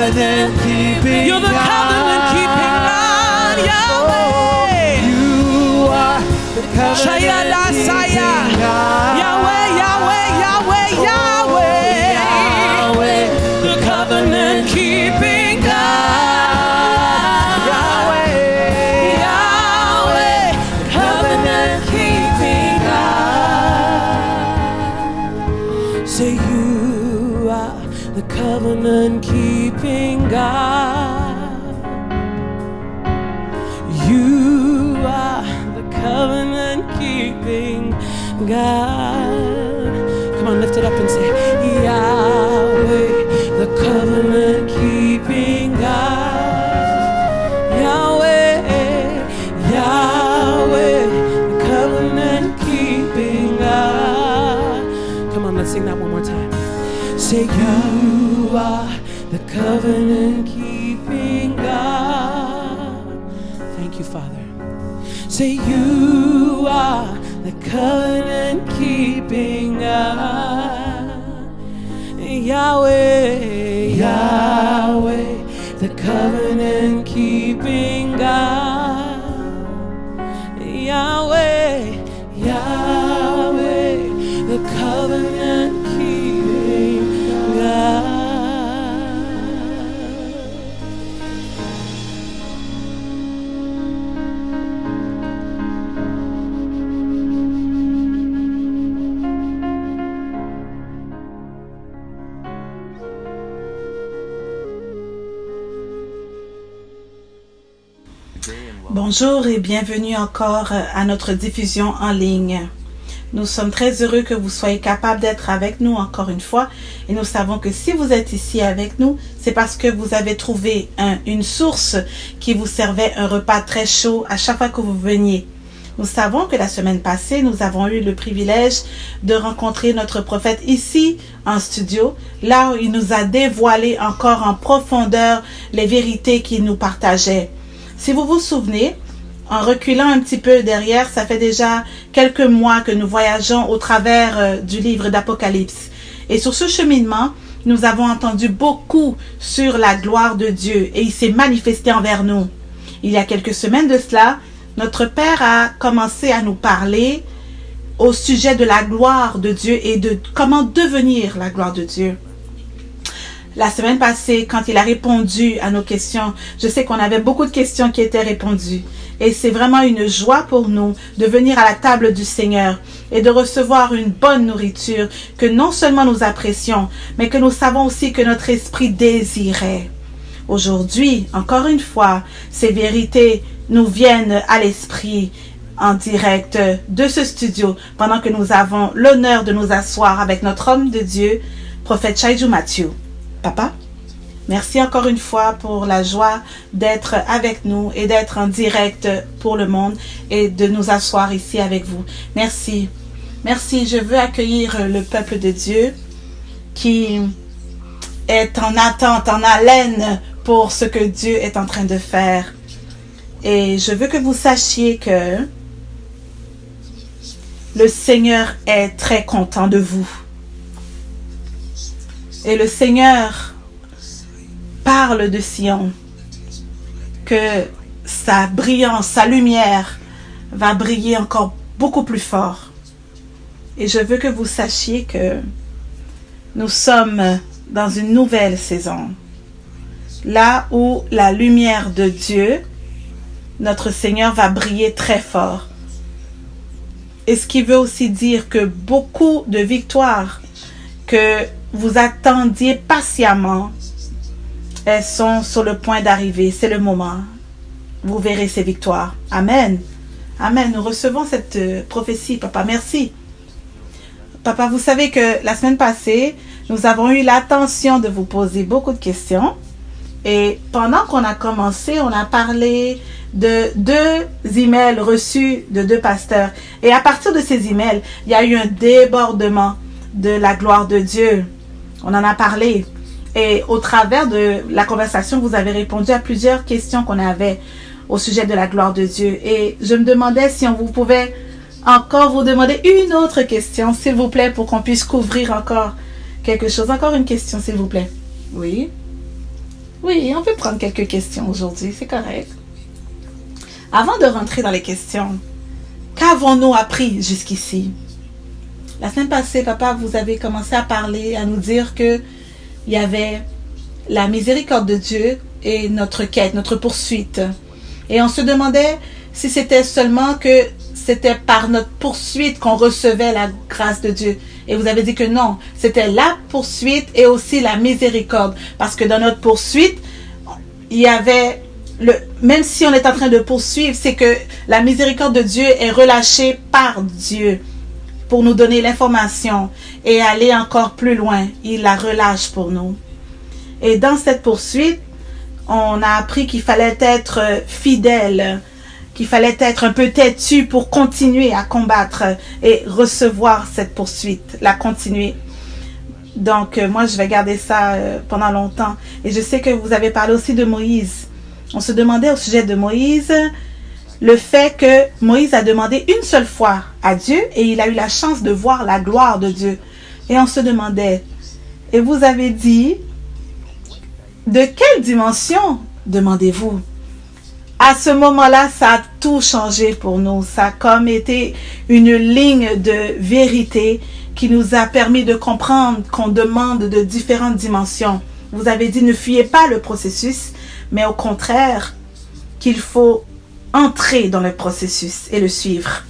covenant keeping You're the covenant keeping God, Yahweh. You are the covenant keeping God. Yahweh, Yahweh, Yahweh, Yahweh. Yahweh, The covenant keeping God. Yahweh, Yahweh, covenant keeping God. say you are the covenant keeping God. You are the covenant keeping God. Come on, lift it up and say, Yahweh, the covenant keeping God. Yahweh, Yahweh, the covenant keeping God. Come on, let's sing that one more time. Say, you are the covenant keeping God. Thank you, Father. Say, you are the covenant keeping God. Yahweh, Yahweh, the covenant keeping God. Yahweh, Yahweh, the covenant keeping God. Bonjour et bienvenue encore à notre diffusion en ligne. Nous sommes très heureux que vous soyez capables d'être avec nous encore une fois et nous savons que si vous êtes ici avec nous, c'est parce que vous avez trouvé une source qui vous servait un repas très chaud à chaque fois que vous veniez. Nous savons que la semaine passée, nous avons eu le privilège de rencontrer notre prophète ici en studio, là où il nous a dévoilé encore en profondeur les vérités qu'il nous partageait. Si vous vous souvenez, en reculant un petit peu derrière, ça fait déjà quelques mois que nous voyageons au travers du livre d'Apocalypse. Et sur ce cheminement, nous avons entendu beaucoup sur la gloire de Dieu et il s'est manifesté envers nous. Il y a quelques semaines de cela, notre Père a commencé à nous parler au sujet de la gloire de Dieu et de comment devenir la gloire de Dieu. La semaine passée, quand il a répondu à nos questions, je sais qu'on avait beaucoup de questions qui étaient répondues. Et c'est vraiment une joie pour nous de venir à la table du Seigneur et de recevoir une bonne nourriture que non seulement nous apprécions, mais que nous savons aussi que notre esprit désirait. Aujourd'hui, encore une fois, ces vérités nous viennent à l'esprit en direct de ce studio pendant que nous avons l'honneur de nous asseoir avec notre homme de Dieu, prophète Chaiju Mathieu. Papa, merci encore une fois pour la joie d'être avec nous et d'être en direct pour le monde et de nous asseoir ici avec vous. Merci. Merci. Je veux accueillir le peuple de Dieu qui est en attente, en haleine pour ce que Dieu est en train de faire. Et je veux que vous sachiez que le Seigneur est très content de vous. Et le Seigneur parle de Sion, que sa brillance, sa lumière va briller encore beaucoup plus fort. Et je veux que vous sachiez que nous sommes dans une nouvelle saison, là où la lumière de Dieu, notre Seigneur, va briller très fort. Et ce qui veut aussi dire que beaucoup de victoires que vous attendiez patiemment, elles sont sur le point d'arriver. C'est le moment. Vous verrez ces victoires. Amen. Amen. Nous recevons cette prophétie, Papa. Merci. Papa, vous savez que la semaine passée, nous avons eu l'attention de vous poser beaucoup de questions. Et pendant qu'on a commencé, on a parlé de 2 emails reçus de 2 pasteurs. Et à partir de ces emails, il y a eu un débordement de la gloire de Dieu. On en a parlé. Et au travers de la conversation, vous avez répondu à plusieurs questions qu'on avait au sujet de la gloire de Dieu. Et je me demandais si on vous pouvait encore vous demander une autre question, s'il vous plaît, pour qu'on puisse couvrir encore quelque chose. Encore une question, s'il vous plaît. Oui. Oui, on peut prendre quelques questions aujourd'hui, c'est correct. Avant de rentrer dans les questions, qu'avons-nous appris jusqu'ici? La semaine passée, papa, vous avez commencé à parler, à nous dire que il y avait la miséricorde de Dieu et notre quête, notre poursuite. Et on se demandait si c'était seulement que c'était par notre poursuite qu'on recevait la grâce de Dieu. Et vous avez dit que non, c'était la poursuite et aussi la miséricorde. Parce que dans notre poursuite, il y avait, même si on est en train de poursuivre, c'est que la miséricorde de Dieu est relâchée par Dieu pour nous donner l'information et aller encore plus loin. Il la relâche pour nous. Et dans cette poursuite, on a appris qu'il fallait être fidèle, qu'il fallait être un peu têtu pour continuer à combattre et recevoir cette poursuite, la continuer. Donc, moi, je vais garder ça pendant longtemps. Et je sais que vous avez parlé aussi de Moïse. On se demandait au sujet de Moïse, le fait que Moïse a demandé une seule fois à Dieu et il a eu la chance de voir la gloire de Dieu. Et on se demandait, et vous avez dit, de quelle dimension demandez-vous? À ce moment-là, ça a tout changé pour nous. Ça a comme été une ligne de vérité qui nous a permis de comprendre qu'on demande de différentes dimensions. Vous avez dit, ne fuyez pas le processus, mais au contraire, qu'il faut entrer dans le processus et le suivre.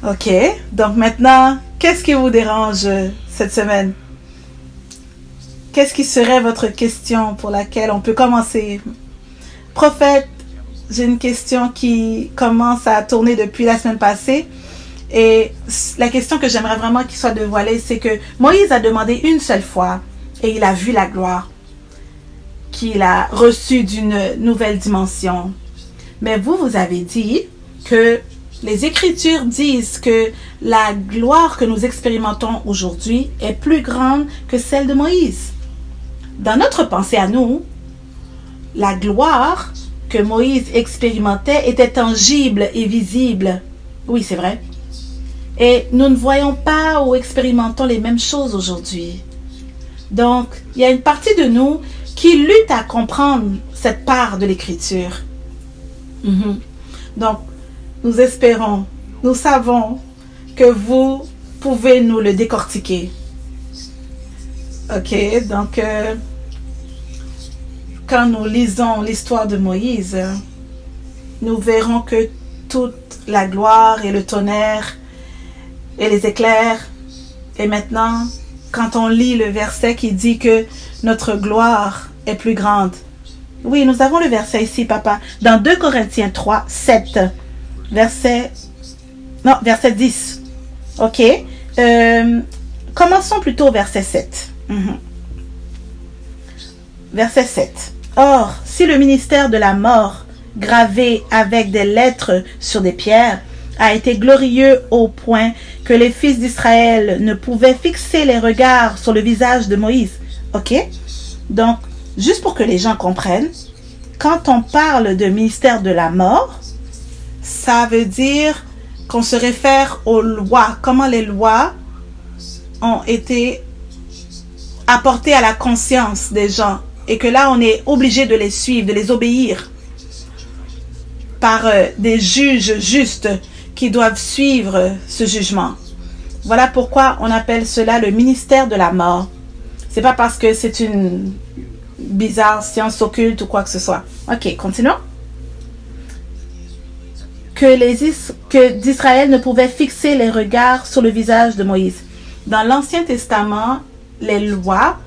Ok, donc maintenant, qu'est-ce qui vous dérange cette semaine? Qu'est-ce qui serait votre question pour laquelle on peut commencer? Prophète, j'ai une question qui commence à tourner depuis la semaine passée. Et la question que j'aimerais vraiment qu'il soit dévoilée, c'est que Moïse a demandé une seule fois et il a vu la gloire qu'il a reçue d'une nouvelle dimension. Mais vous avez dit que les Écritures disent que la gloire que nous expérimentons aujourd'hui est plus grande que celle de Moïse. Dans notre pensée à nous, la gloire que Moïse expérimentait était tangible et visible. Oui, c'est vrai. Et nous ne voyons pas ou expérimentons les mêmes choses aujourd'hui. Donc, il y a une partie de nous qui lutte à comprendre cette part de l'Écriture. Donc, nous espérons, nous savons que vous pouvez nous le décortiquer. Ok, donc, quand nous lisons l'histoire de Moïse, nous verrons que toute la gloire et le tonnerre et les éclairs. Et maintenant, quand on lit le verset qui dit que notre gloire est plus grande. Oui, nous avons le verset ici, papa. Dans 2 Corinthiens 3, 7. Verset 10. Ok. Commençons plutôt au verset 7. Verset 7. Or, si le ministère de la mort, gravé avec des lettres sur des pierres, a été glorieux au point que les fils d'Israël ne pouvaient fixer les regards sur le visage de Moïse. Ok? Donc, juste pour que les gens comprennent, quand on parle de ministère de la mort, ça veut dire qu'on se réfère aux lois, comment les lois ont été apportées à la conscience des gens et que là, on est obligé de les suivre, de les obéir par des juges justes qui doivent suivre ce jugement. Voilà pourquoi on appelle cela le ministère de la mort. C'est pas parce que c'est une bizarre science occulte ou quoi que ce soit. Ok, continuons. Que d'Israël ne pouvait fixer les regards sur le visage de Moïse. Dans l'Ancien Testament, les lois,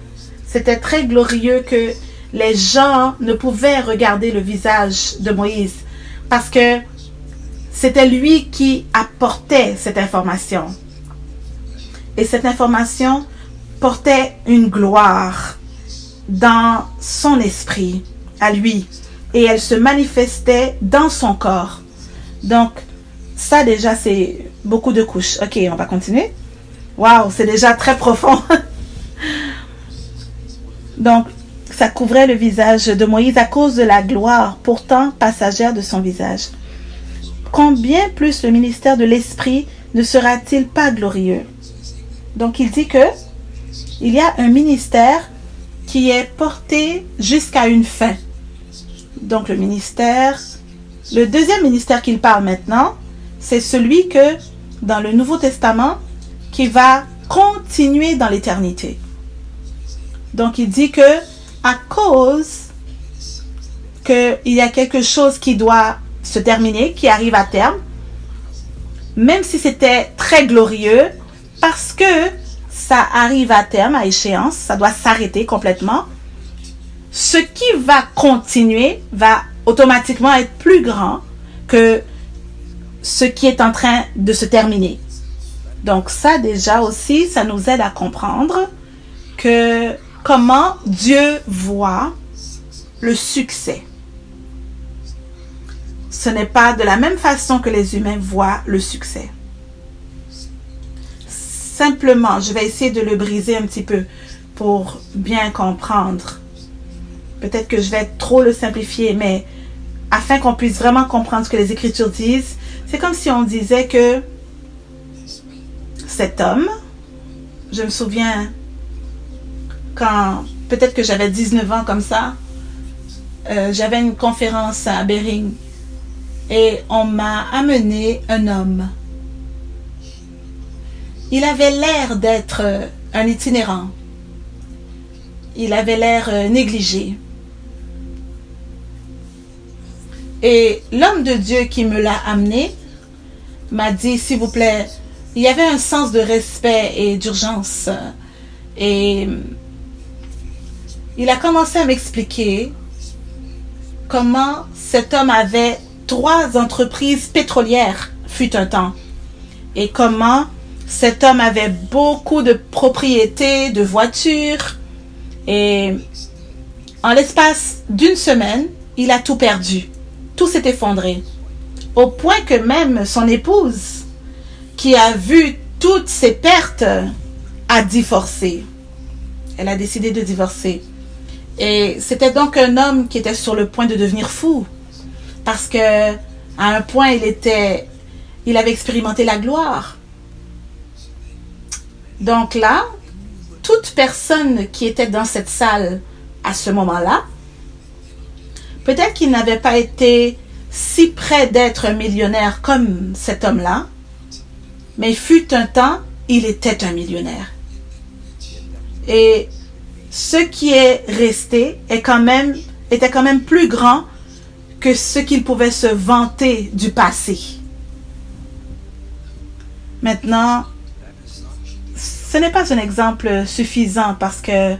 c'était très glorieux que les gens ne pouvaient regarder le visage de Moïse parce que c'était lui qui apportait cette information. Et cette information portait une gloire dans son esprit, à lui. Et elle se manifestait dans son corps. Donc, ça déjà, c'est beaucoup de couches. Ok, on va continuer. Waouh, c'est déjà très profond. Donc, ça couvrait le visage de Moïse à cause de la gloire, pourtant passagère de son visage. Combien plus le ministère de l'Esprit ne sera-t-il pas glorieux? Donc, il dit que il y a un ministère qui est porté jusqu'à une fin. Donc le ministère, le deuxième ministère qu'il parle maintenant, c'est celui que dans le Nouveau Testament qui va continuer dans l'éternité. Donc il dit que à cause qu'il y a quelque chose qui doit se terminer, qui arrive à terme, même si c'était très glorieux, parce que ça arrive à terme, à échéance, ça doit s'arrêter complètement, ce qui va continuer va automatiquement être plus grand que ce qui est en train de se terminer. Donc ça déjà aussi, ça nous aide à comprendre que comment Dieu voit le succès. Ce n'est pas de la même façon que les humains voient le succès. Simplement, je vais essayer de le briser un petit peu pour bien comprendre. Peut-être que je vais trop le simplifier, mais afin qu'on puisse vraiment comprendre ce que les Écritures disent, c'est comme si on disait que cet homme, je me souviens quand peut-être que j'avais 19 ans comme ça, j'avais une conférence à Bering et on m'a amené un homme. Il avait l'air d'être un itinérant. Il avait l'air négligé. Et l'homme de Dieu qui me l'a amené m'a dit, s'il vous plaît, il y avait un sens de respect et d'urgence. Et il a commencé à m'expliquer comment cet homme avait 3 entreprises pétrolières, fut un temps. Et comment cet homme avait beaucoup de propriétés, de voitures. Et en l'espace d'une semaine, il a tout perdu. Tout s'est effondré. Au point que même son épouse, qui a vu toutes ses pertes, a divorcé. Elle a décidé de divorcer. Et c'était donc un homme qui était sur le point de devenir fou. Parce que à un point, il avait expérimenté la gloire. Donc là, toute personne qui était dans cette salle à ce moment-là, peut-être qu'il n'avait pas été si près d'être un millionnaire comme cet homme-là, mais fut un temps, il était un millionnaire. Et ce qui est resté était quand même plus grand que ce qu'il pouvait se vanter du passé. Maintenant, ce n'est pas un exemple suffisant parce que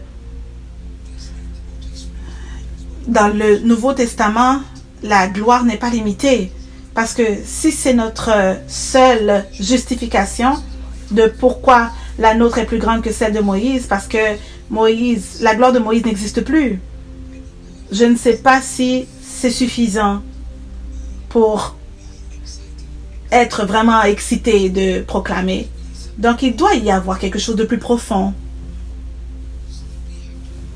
dans le Nouveau Testament, la gloire n'est pas limitée. Parce que si c'est notre seule justification de pourquoi la nôtre est plus grande que celle de Moïse, parce que la gloire de Moïse n'existe plus, je ne sais pas si c'est suffisant pour être vraiment excité de proclamer. Donc il doit y avoir quelque chose de plus profond.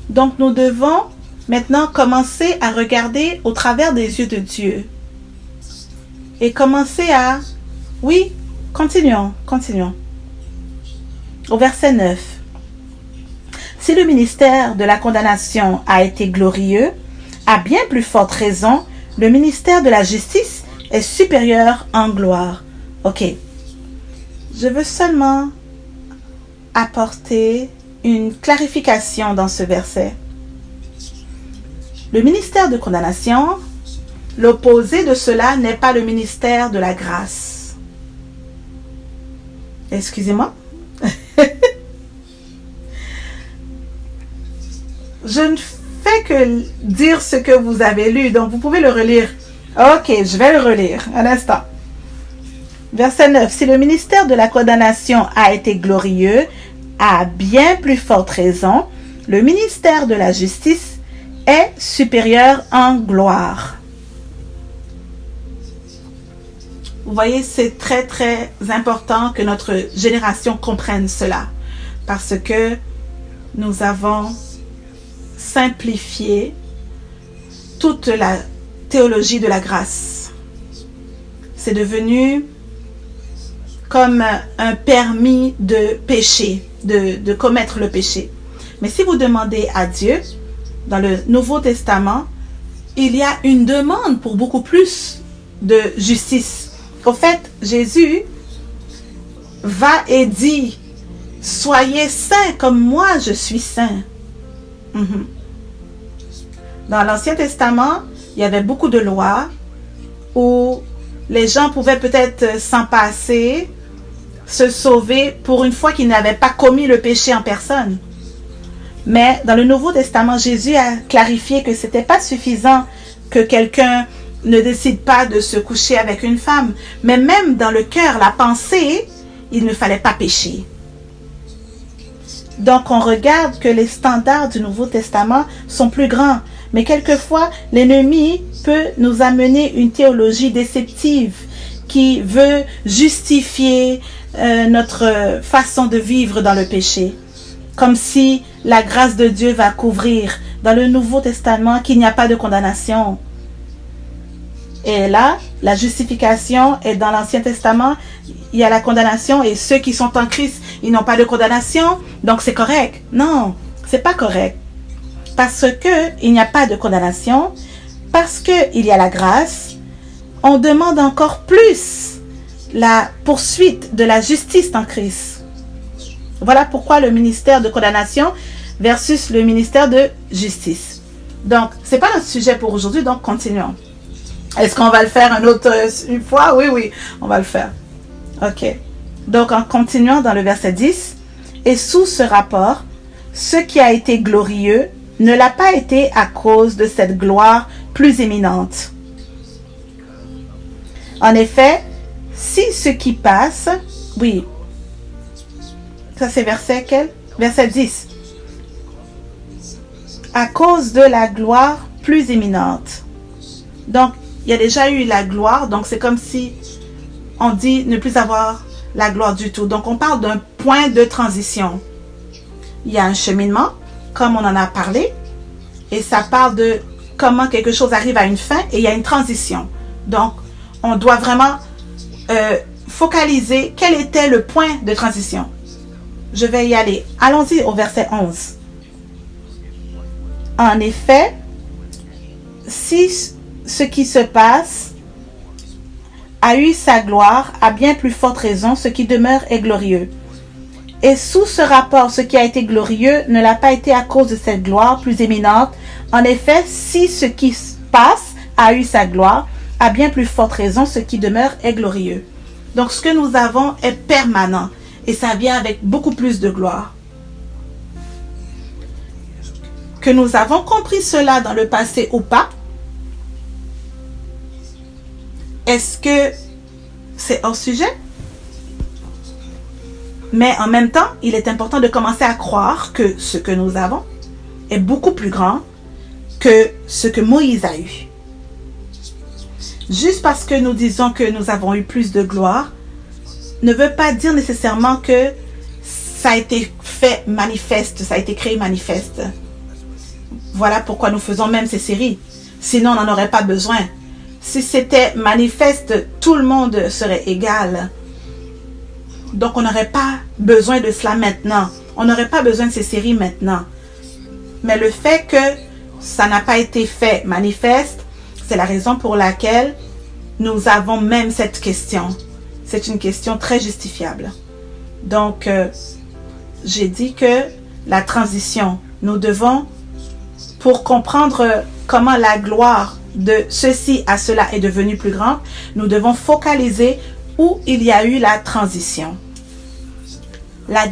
Donc nous devons maintenant commencer à regarder au travers des yeux de Dieu. Et commencer à... Oui, continuons. Au verset 9. Si le ministère de la condamnation a été glorieux, à bien plus forte raison, le ministère de la justice est supérieur en gloire. Ok. Je veux seulement apporter une clarification dans ce verset. Le ministère de condamnation, l'opposé de cela n'est pas le ministère de la grâce. Excusez-moi. Je ne fais que dire ce que vous avez lu, donc vous pouvez le relire. Ok, je vais le relire. Un instant. Verset 9. Si le ministère de la condamnation a été glorieux, à bien plus forte raison, le ministère de la justice est supérieur en gloire. Vous voyez, c'est très très important que notre génération comprenne cela. Parce que nous avons simplifié toute la théologie de la grâce. C'est devenu comme un permis de pécher, de commettre le péché. Mais si vous demandez à Dieu, dans le Nouveau Testament, il y a une demande pour beaucoup plus de justice. Au fait, Jésus va et dit, soyez saints comme moi je suis saint. Dans l'Ancien Testament, il y avait beaucoup de lois où les gens pouvaient peut-être s'en passer, se sauver pour une fois qu'ils n'avaient pas commis le péché en personne. Mais dans le Nouveau Testament, Jésus a clarifié que ce n'était pas suffisant que quelqu'un ne décide pas de se coucher avec une femme. Mais même dans le cœur, la pensée, il ne fallait pas pécher. Donc on regarde que les standards du Nouveau Testament sont plus grands. Mais quelquefois, l'ennemi peut nous amener une théologie déceptive qui veut justifier notre façon de vivre dans le péché. Comme si la grâce de Dieu va couvrir dans le Nouveau Testament qu'il n'y a pas de condamnation. Et là, la justification est dans l'Ancien Testament, il y a la condamnation et ceux qui sont en Christ, ils n'ont pas de condamnation, donc c'est correct. Non, c'est pas correct. Parce que il n'y a pas de condamnation, parce que il y a la grâce, on demande encore plus la poursuite de la justice en Christ. Voilà pourquoi le ministère de condamnation versus le ministère de justice. Donc, c'est pas notre sujet pour aujourd'hui, donc continuons. Est-ce qu'on va le faire une fois? Oui, on va le faire. Ok. Donc, en continuant dans le verset 10, et sous ce rapport, ce qui a été glorieux ne l'a pas été à cause de cette gloire plus éminente. En effet, si ce qui passe, oui, ça c'est verset quel? Verset 10. À cause de la gloire plus éminente. Donc, il y a déjà eu la gloire, donc c'est comme si on dit ne plus avoir la gloire du tout. Donc, on parle d'un point de transition. Il y a un cheminement, comme on en a parlé, et ça parle de comment quelque chose arrive à une fin, et il y a une transition. Donc, on doit vraiment focaliser quel était le point de transition. Je vais y aller. Allons-y au verset 11. En effet, si ce qui se passe a eu sa gloire, à bien plus forte raison, ce qui demeure est glorieux. Et sous ce rapport, ce qui a été glorieux ne l'a pas été à cause de cette gloire plus éminente. En effet, si ce qui passe a eu sa gloire, à bien plus forte raison, ce qui demeure est glorieux. Donc, ce que nous avons est permanent et ça vient avec beaucoup plus de gloire. Que nous avons compris cela dans le passé ou pas, est-ce que c'est hors sujet? Mais en même temps, il est important de commencer à croire que ce que nous avons est beaucoup plus grand que ce que Moïse a eu. Juste parce que nous disons que nous avons eu plus de gloire, ne veut pas dire nécessairement que ça a été fait manifeste, ça a été créé manifeste. Voilà pourquoi nous faisons même ces séries. Sinon, on n'en aurait pas besoin. Si c'était manifeste, tout le monde serait égal. Donc, on n'aurait pas besoin de cela maintenant. On n'aurait pas besoin de ces séries maintenant. Mais le fait que ça n'a pas été fait manifeste, c'est la raison pour laquelle nous avons même cette question. C'est une question très justifiable. Donc, j'ai dit que la transition, nous devons, pour comprendre comment la gloire de ceci à cela est devenue plus grande, nous devons focaliser où il y a eu la transition. La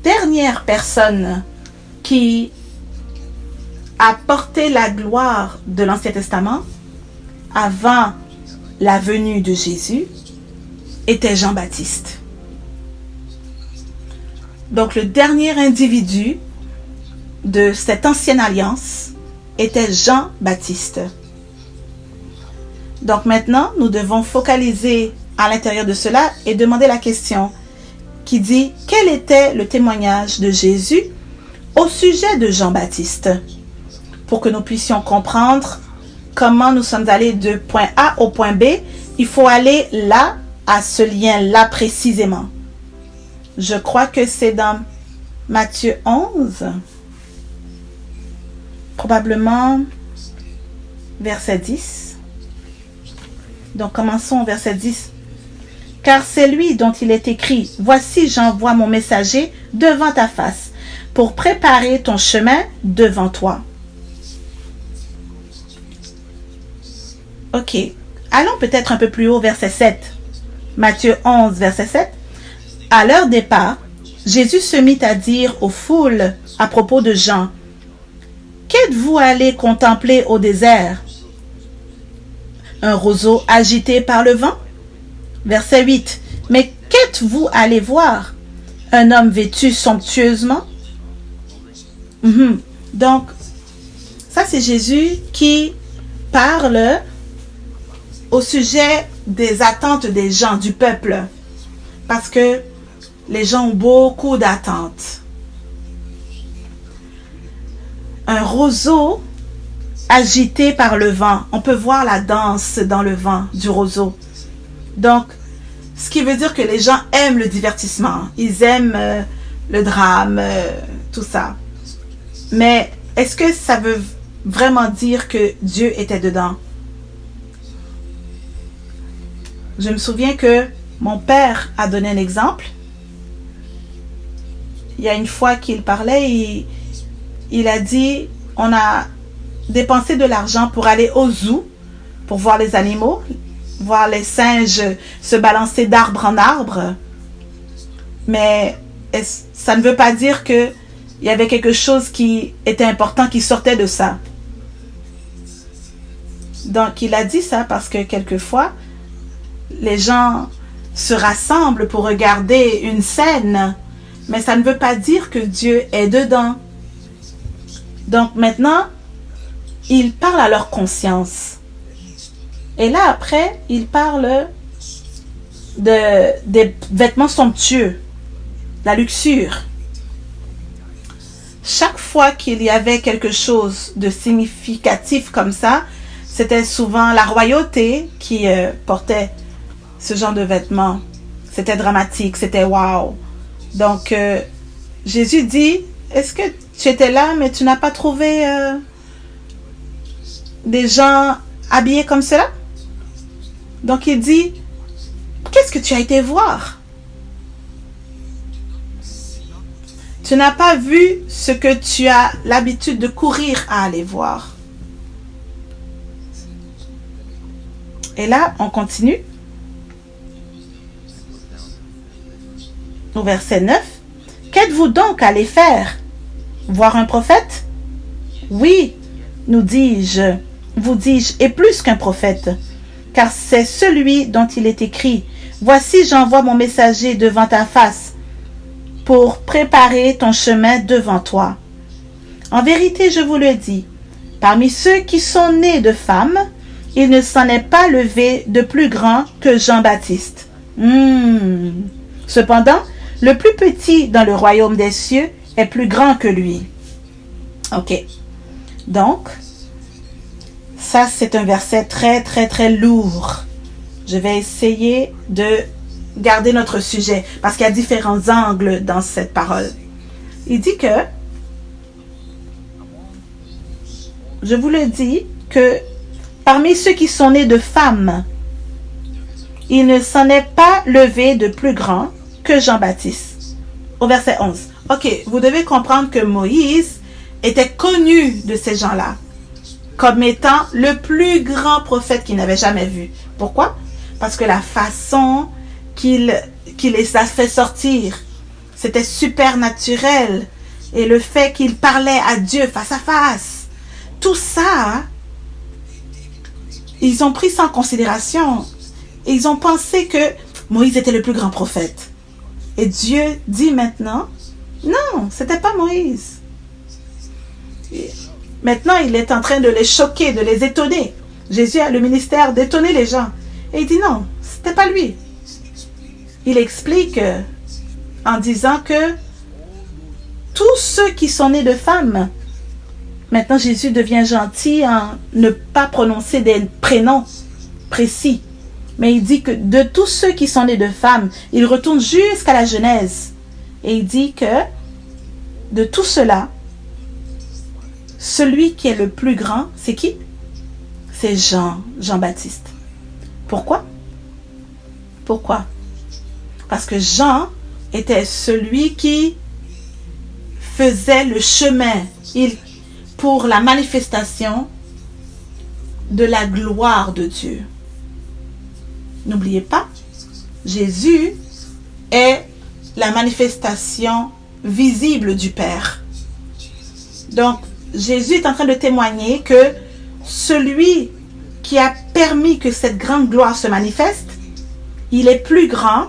dernière personne qui a porté la gloire de l'Ancien Testament avant la venue de Jésus était Jean-Baptiste. Donc le dernier individu de cette ancienne alliance était Jean-Baptiste. Donc maintenant, nous devons focaliser à l'intérieur de cela et demander la question qui dit quel était le témoignage de Jésus au sujet de Jean-Baptiste, pour que nous puissions comprendre comment nous sommes allés de point A au point B. Il faut aller là, à ce lien-là précisément. Je crois que c'est dans Matthieu 11. probablement verset 10. Donc commençons au verset 10. Car c'est lui dont il est écrit, voici j'envoie mon messager devant ta face, pour préparer ton chemin devant toi. Ok, allons peut-être un peu plus haut, verset 7. Matthieu 11, verset 7. À leur départ, Jésus se mit à dire aux foules à propos de Jean, qu'êtes-vous allés contempler au désert? Un roseau agité par le vent? Verset 8. Mais qu'êtes-vous allé voir? Un homme vêtu somptueusement? Donc, ça c'est Jésus qui parle au sujet des attentes des gens, du peuple. Parce que les gens ont beaucoup d'attentes. Un roseau agité par le vent. On peut voir la danse dans le vent du roseau. Donc, ce qui veut dire que les gens aiment le divertissement. Ils aiment le drame, tout ça. Mais est-ce que ça veut vraiment dire que Dieu était dedans? Je me souviens que mon père a donné un exemple. Il y a une fois qu'il parlait, il a dit, on a dépensé de l'argent pour aller au zoo, pour voir les animaux, voir les singes se balancer d'arbre en arbre. Mais ça ne veut pas dire qu'il y avait quelque chose qui était important qui sortait de ça. Donc il a dit ça parce que quelquefois, les gens se rassemblent pour regarder une scène, mais ça ne veut pas dire que Dieu est dedans. Donc maintenant, il parle à leur conscience. Et là, après, il parle des vêtements somptueux, la luxure. Chaque fois qu'il y avait quelque chose de significatif comme ça, c'était souvent la royauté qui portait ce genre de vêtements. C'était dramatique, c'était wow. Donc, Jésus dit, est-ce que tu étais là, mais tu n'as pas trouvé des gens habillés comme cela? Donc, il dit, qu'est-ce que tu as été voir? Tu n'as pas vu ce que tu as l'habitude de courir à aller voir. Et là, on continue. Au verset 9. Qu'êtes-vous donc allé faire? Voir un prophète? Oui, vous dis-je, et plus qu'un prophète. Car c'est celui dont il est écrit. Voici, j'envoie mon messager devant ta face pour préparer ton chemin devant toi. En vérité, je vous le dis, parmi ceux qui sont nés de femmes, il ne s'en est pas levé de plus grand que Jean-Baptiste. Cependant, le plus petit dans le royaume des cieux est plus grand que lui. Ok. Donc, ça c'est un verset très très très lourd. Je vais essayer de garder notre sujet parce qu'il y a différents angles dans cette parole. Il dit que, je vous le dis, que parmi ceux qui sont nés de femmes, il ne s'en est pas levé de plus grand que Jean-Baptiste. Au verset 11. Ok, vous devez comprendre que Moïse était connu de ces gens-là comme étant le plus grand prophète qu'il n'avait jamais vu. Pourquoi? Parce que la façon qu'il les a fait sortir, c'était super naturel. Et le fait qu'il parlait à Dieu face à face, tout ça, ils ont pris ça en considération. Et ils ont pensé que Moïse était le plus grand prophète. Et Dieu dit maintenant, non, c'était pas Moïse. Et maintenant, il est en train de les choquer, de les étonner. Jésus a le ministère d'étonner les gens. Et il dit non, c'était pas lui. Il explique en disant que tous ceux qui sont nés de femmes, maintenant Jésus devient gentil en ne pas prononcer des prénoms précis. Mais il dit que de tous ceux qui sont nés de femmes, il retourne jusqu'à la Genèse. Et il dit que de tout cela, celui qui est le plus grand, c'est qui? C'est Jean-Baptiste. Pourquoi? Pourquoi? Parce que Jean était celui qui faisait le chemin pour la manifestation de la gloire de Dieu. N'oubliez pas, Jésus est la manifestation visible du Père. Donc, Jésus est en train de témoigner que celui qui a permis que cette grande gloire se manifeste, il est plus grand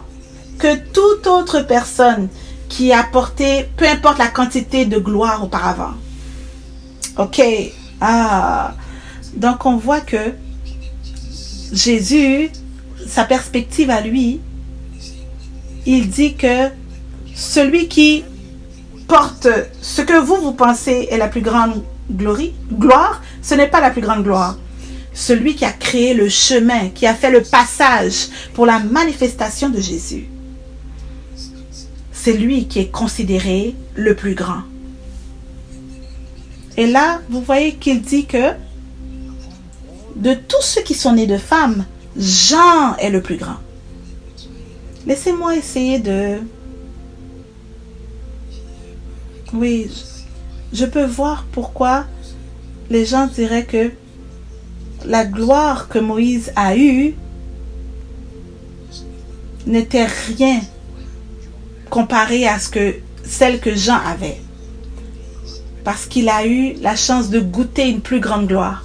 que toute autre personne qui a apporté, peu importe la quantité de gloire auparavant. Ok. Donc on voit que Jésus, sa perspective à lui, il dit que celui porte ce que vous pensez est la plus grande gloire, ce n'est pas la plus grande gloire. Celui qui a créé le chemin, qui a fait le passage pour la manifestation de Jésus, c'est lui qui est considéré le plus grand. Et là, vous voyez qu'il dit que de tous ceux qui sont nés de femmes, Jean est le plus grand. Laissez-moi essayer de... Oui, je peux voir pourquoi les gens diraient que la gloire que Moïse a eue n'était rien comparée à celle que Jean avait. Parce qu'il a eu la chance de goûter une plus grande gloire.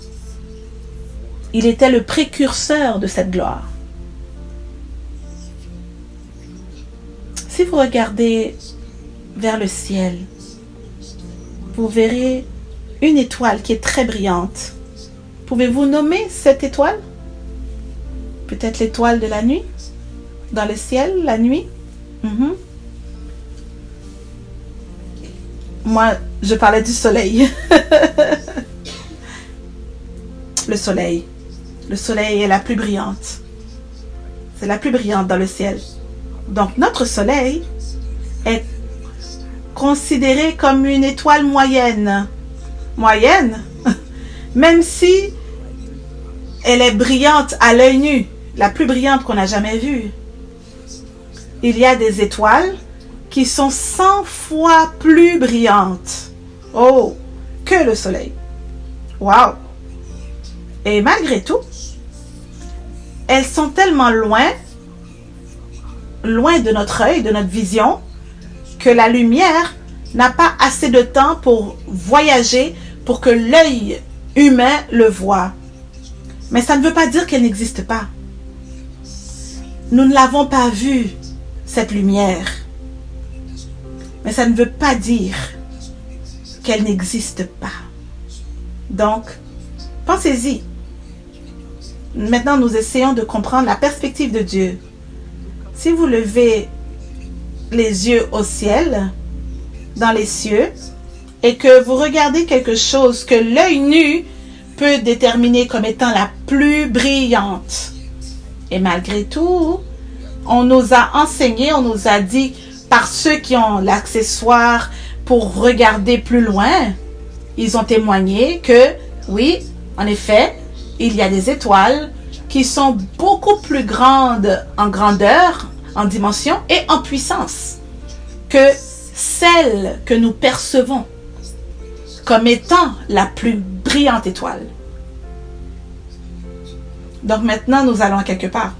Il était le précurseur de cette gloire. Si vous regardez vers le ciel, vous verrez une étoile qui est très brillante. Pouvez-vous nommer cette étoile? Peut-être l'étoile de la nuit? Dans le ciel, la nuit? Moi, je parlais du soleil. Le soleil. Le soleil est la plus brillante. C'est la plus brillante dans le ciel. Donc, notre soleil est considéré comme une étoile moyenne. Moyenne? Même si elle est brillante à l'œil nu, la plus brillante qu'on a jamais vue. Il y a des étoiles qui sont 100 fois plus brillantes, que le soleil. Wow! Et malgré tout, elles sont tellement loin de notre œil, de notre vision, que la lumière n'a pas assez de temps pour voyager, pour que l'œil humain le voit. Mais ça ne veut pas dire qu'elle n'existe pas. Nous ne l'avons pas vue, cette lumière. Mais ça ne veut pas dire qu'elle n'existe pas. Donc, pensez-y. Maintenant, nous essayons de comprendre la perspective de Dieu. Si vous levez les yeux au ciel, dans les cieux, et que vous regardez quelque chose que l'œil nu peut déterminer comme étant la plus brillante, et malgré tout, on nous a enseigné, on nous a dit, par ceux qui ont l'accessoire pour regarder plus loin, ils ont témoigné que, oui, en effet, il y a des étoiles qui sont beaucoup plus grandes en grandeur, en dimension et en puissance que celles que nous percevons comme étant la plus brillante étoile. Donc maintenant, nous allons quelque part.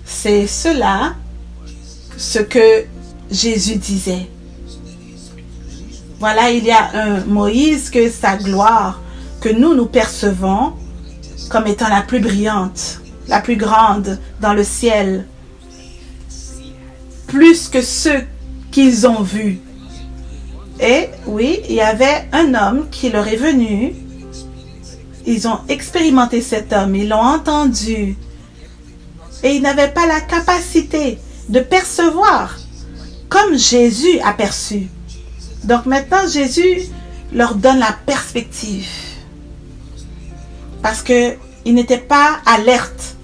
C'est cela ce que Jésus disait. Voilà, il y a un Moïse que sa gloire, que nous percevons comme étant la plus brillante, la plus grande dans le ciel, plus que ceux qu'ils ont vus. Et oui, il y avait un homme qui leur est venu. Ils ont expérimenté cet homme, ils l'ont entendu. Et ils n'avaient pas la capacité de percevoir comme Jésus a perçu. Donc maintenant, Jésus leur donne la perspective. Parce qu'ils n'étaient pas alertes.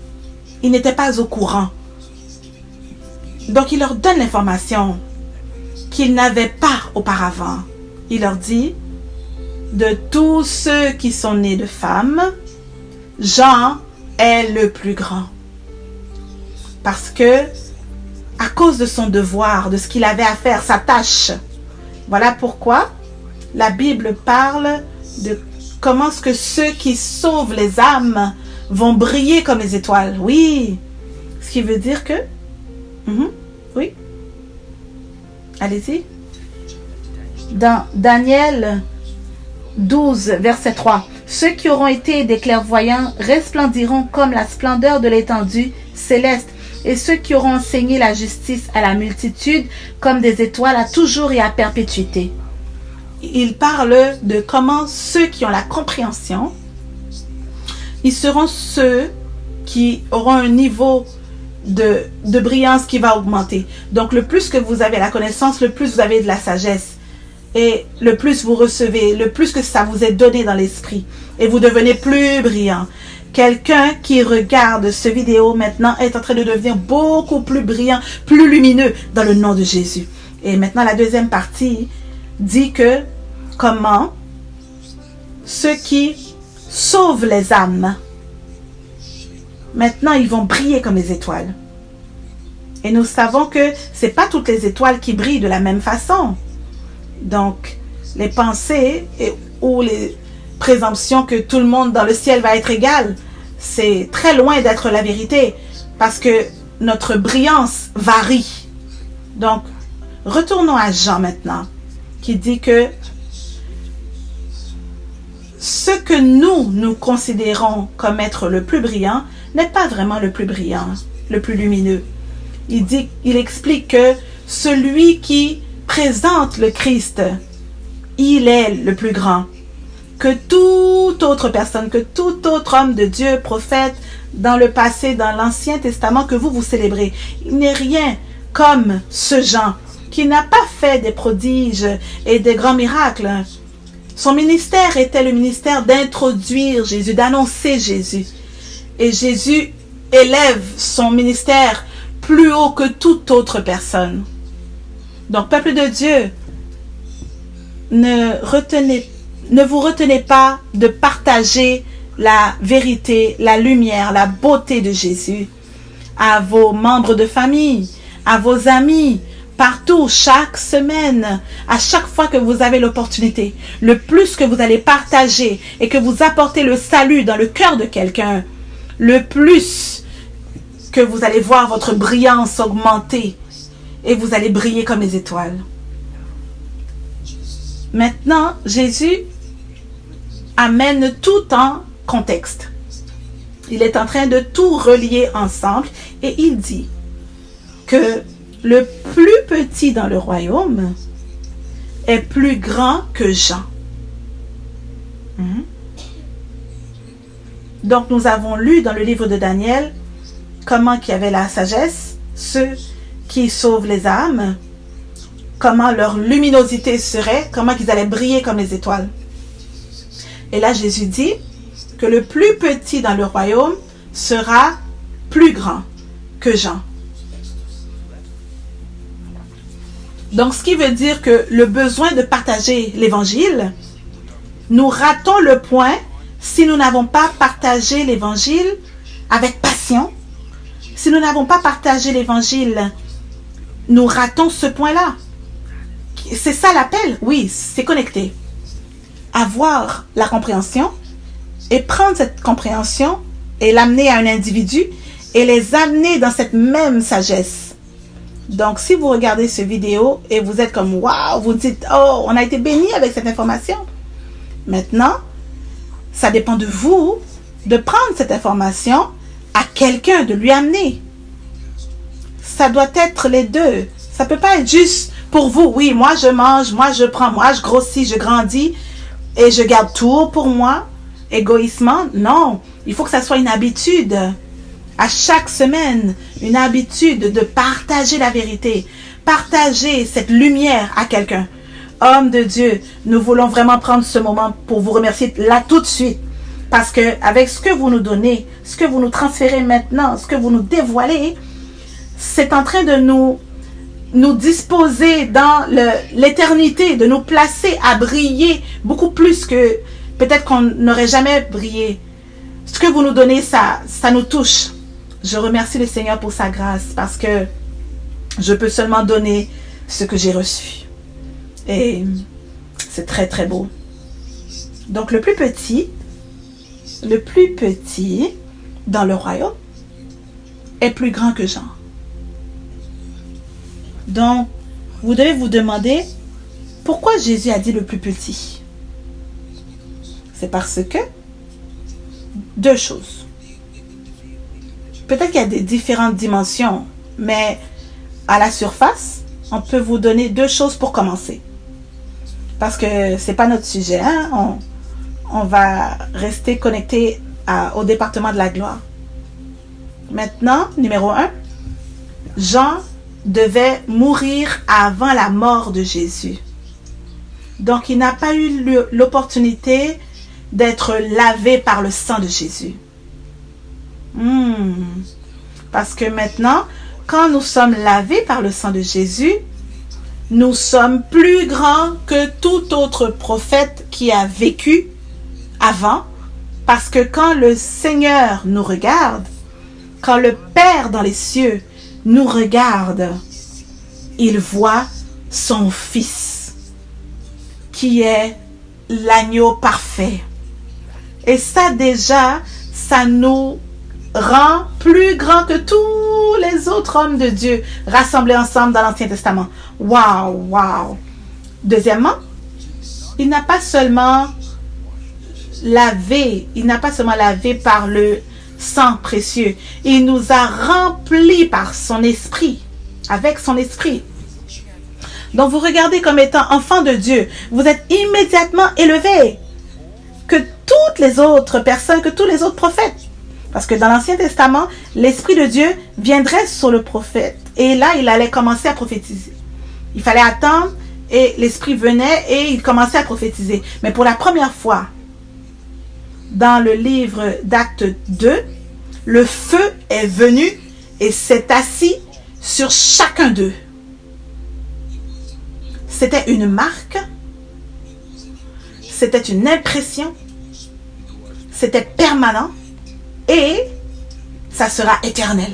Ils n'étaient pas au courant. Donc il leur donne l'information qu'ils n'avaient pas auparavant. il leur dit, de tous ceux qui sont nés de femmes, Jean est le plus grand. Parce que, à cause de son devoir, de ce qu'il avait à faire, sa tâche, voilà pourquoi la Bible parle de comment est-ce que ceux qui sauvent les âmes vont briller comme les étoiles. Oui, ce qui veut dire que... oui, allez-y. Dans Daniel 12, verset 3. Ceux qui auront été des clairvoyants resplendiront comme la splendeur de l'étendue céleste, et ceux qui auront enseigné la justice à la multitude comme des étoiles à toujours et à perpétuité. Il parle de comment ceux qui ont la compréhension, ils seront ceux qui auront un niveau de brillance qui va augmenter. Donc le plus que vous avez la connaissance, le plus vous avez de la sagesse. Et le plus vous recevez, le plus que ça vous est donné dans l'esprit. Et vous devenez plus brillant. Quelqu'un qui regarde ce vidéo maintenant est en train de devenir beaucoup plus brillant, plus lumineux dans le nom de Jésus. Et maintenant la deuxième partie dit que comment ceux qui sauvent les âmes, maintenant ils vont briller comme les étoiles. Et nous savons que c'est pas toutes les étoiles qui brillent de la même façon. Donc, les pensées ou les présomptions que tout le monde dans le ciel va être égal, c'est très loin d'être la vérité parce que notre brillance varie. Donc, retournons à Jean maintenant, qui dit que ce que nous considérons comme être le plus brillant n'est pas vraiment le plus brillant, le plus lumineux. Il explique que celui qui présente le Christ, il est le plus grand que toute autre personne, que tout autre homme de Dieu, prophète, dans le passé, dans l'Ancien Testament que vous célébrez. Il n'est rien comme ce Jean qui n'a pas fait des prodiges et des grands miracles. Son ministère était le ministère d'introduire Jésus, d'annoncer Jésus. Et Jésus élève son ministère plus haut que toute autre personne. Donc, peuple de Dieu, ne vous retenez pas de partager la vérité, la lumière, la beauté de Jésus à vos membres de famille, à vos amis, partout, chaque semaine, à chaque fois que vous avez l'opportunité. Le plus que vous allez partager et que vous apportez le salut dans le cœur de quelqu'un, le plus que vous allez voir votre brillance augmenter et vous allez briller comme les étoiles. Maintenant, Jésus amène tout en contexte. Il est en train de tout relier ensemble et il dit que le plus petit dans le royaume est plus grand que Jean. Donc, nous avons lu dans le livre de Daniel comment qu'il y avait la sagesse, ceux qui sauvent les âmes, comment leur luminosité serait, comment qu'ils allaient briller comme les étoiles. Et là, Jésus dit que le plus petit dans le royaume sera plus grand que Jean. Donc, ce qui veut dire que le besoin de partager l'évangile, nous ratons le point si nous n'avons pas partagé l'évangile avec passion. Si nous n'avons pas partagé l'évangile, nous ratons ce point-là. C'est ça l'appel? Oui, c'est connecté. Avoir la compréhension et prendre cette compréhension et l'amener à un individu et les amener dans cette même sagesse. Donc, si vous regardez cette vidéo et vous êtes comme « Waouh », vous dites « Oh, on a été béni avec cette information ». Maintenant, ça dépend de vous de prendre cette information à quelqu'un, de lui amener. Ça doit être les deux. Ça peut pas être juste pour vous. Oui, moi je mange, moi je prends, moi je grossis, je grandis et je garde tout pour moi, égoïstement. Non, il faut que ça soit une habitude. À chaque semaine, une habitude de partager la vérité, partager cette lumière à quelqu'un. Homme de Dieu, nous voulons vraiment prendre ce moment pour vous remercier là tout de suite. Parce que avec ce que vous nous donnez, ce que vous nous transférez maintenant, ce que vous nous dévoilez, c'est en train de nous nous disposer dans l'éternité, de nous placer à briller beaucoup plus que peut-être qu'on n'aurait jamais brillé. Ce que vous nous donnez, ça nous touche. Je remercie le Seigneur pour sa grâce parce que je peux seulement donner ce que j'ai reçu. Et c'est très très beau. Donc le plus petit dans le royaume est plus grand que Jean. Donc, vous devez vous demander pourquoi Jésus a dit le plus petit. C'est parce que deux choses. Peut-être qu'il y a des différentes dimensions, mais à la surface, on peut vous donner deux choses pour commencer. Parce que c'est pas notre sujet, hein? On va rester connecté au département de la gloire. Maintenant, numéro 1, Jean devait mourir avant la mort de Jésus. Donc, il n'a pas eu l'opportunité d'être lavé par le sang de Jésus. Parce que maintenant, quand nous sommes lavés par le sang de Jésus, nous sommes plus grands que tout autre prophète qui a vécu avant. Parce que quand le Seigneur nous regarde, quand le Père dans les cieux nous regarde, il voit son Fils, qui est l'agneau parfait. Et ça déjà, ça nous rend plus grands que tous les autres hommes de Dieu rassemblés ensemble dans l'Ancien Testament. Waouh, waouh. Deuxièmement, il n'a pas seulement lavé par le sang précieux. Il nous a remplis par son esprit, avec son esprit. Donc vous regardez comme étant enfant de Dieu, vous êtes immédiatement élevé que toutes les autres personnes, que tous les autres prophètes. Parce que dans l'Ancien Testament, l'Esprit de Dieu viendrait sur le prophète. Et là, il allait commencer à prophétiser. Il fallait attendre et l'Esprit venait et il commençait à prophétiser. Mais pour la première fois, dans le livre d'Actes 2, le feu est venu et s'est assis sur chacun d'eux. C'était une marque, c'était une impression, c'était permanent et ça sera éternel.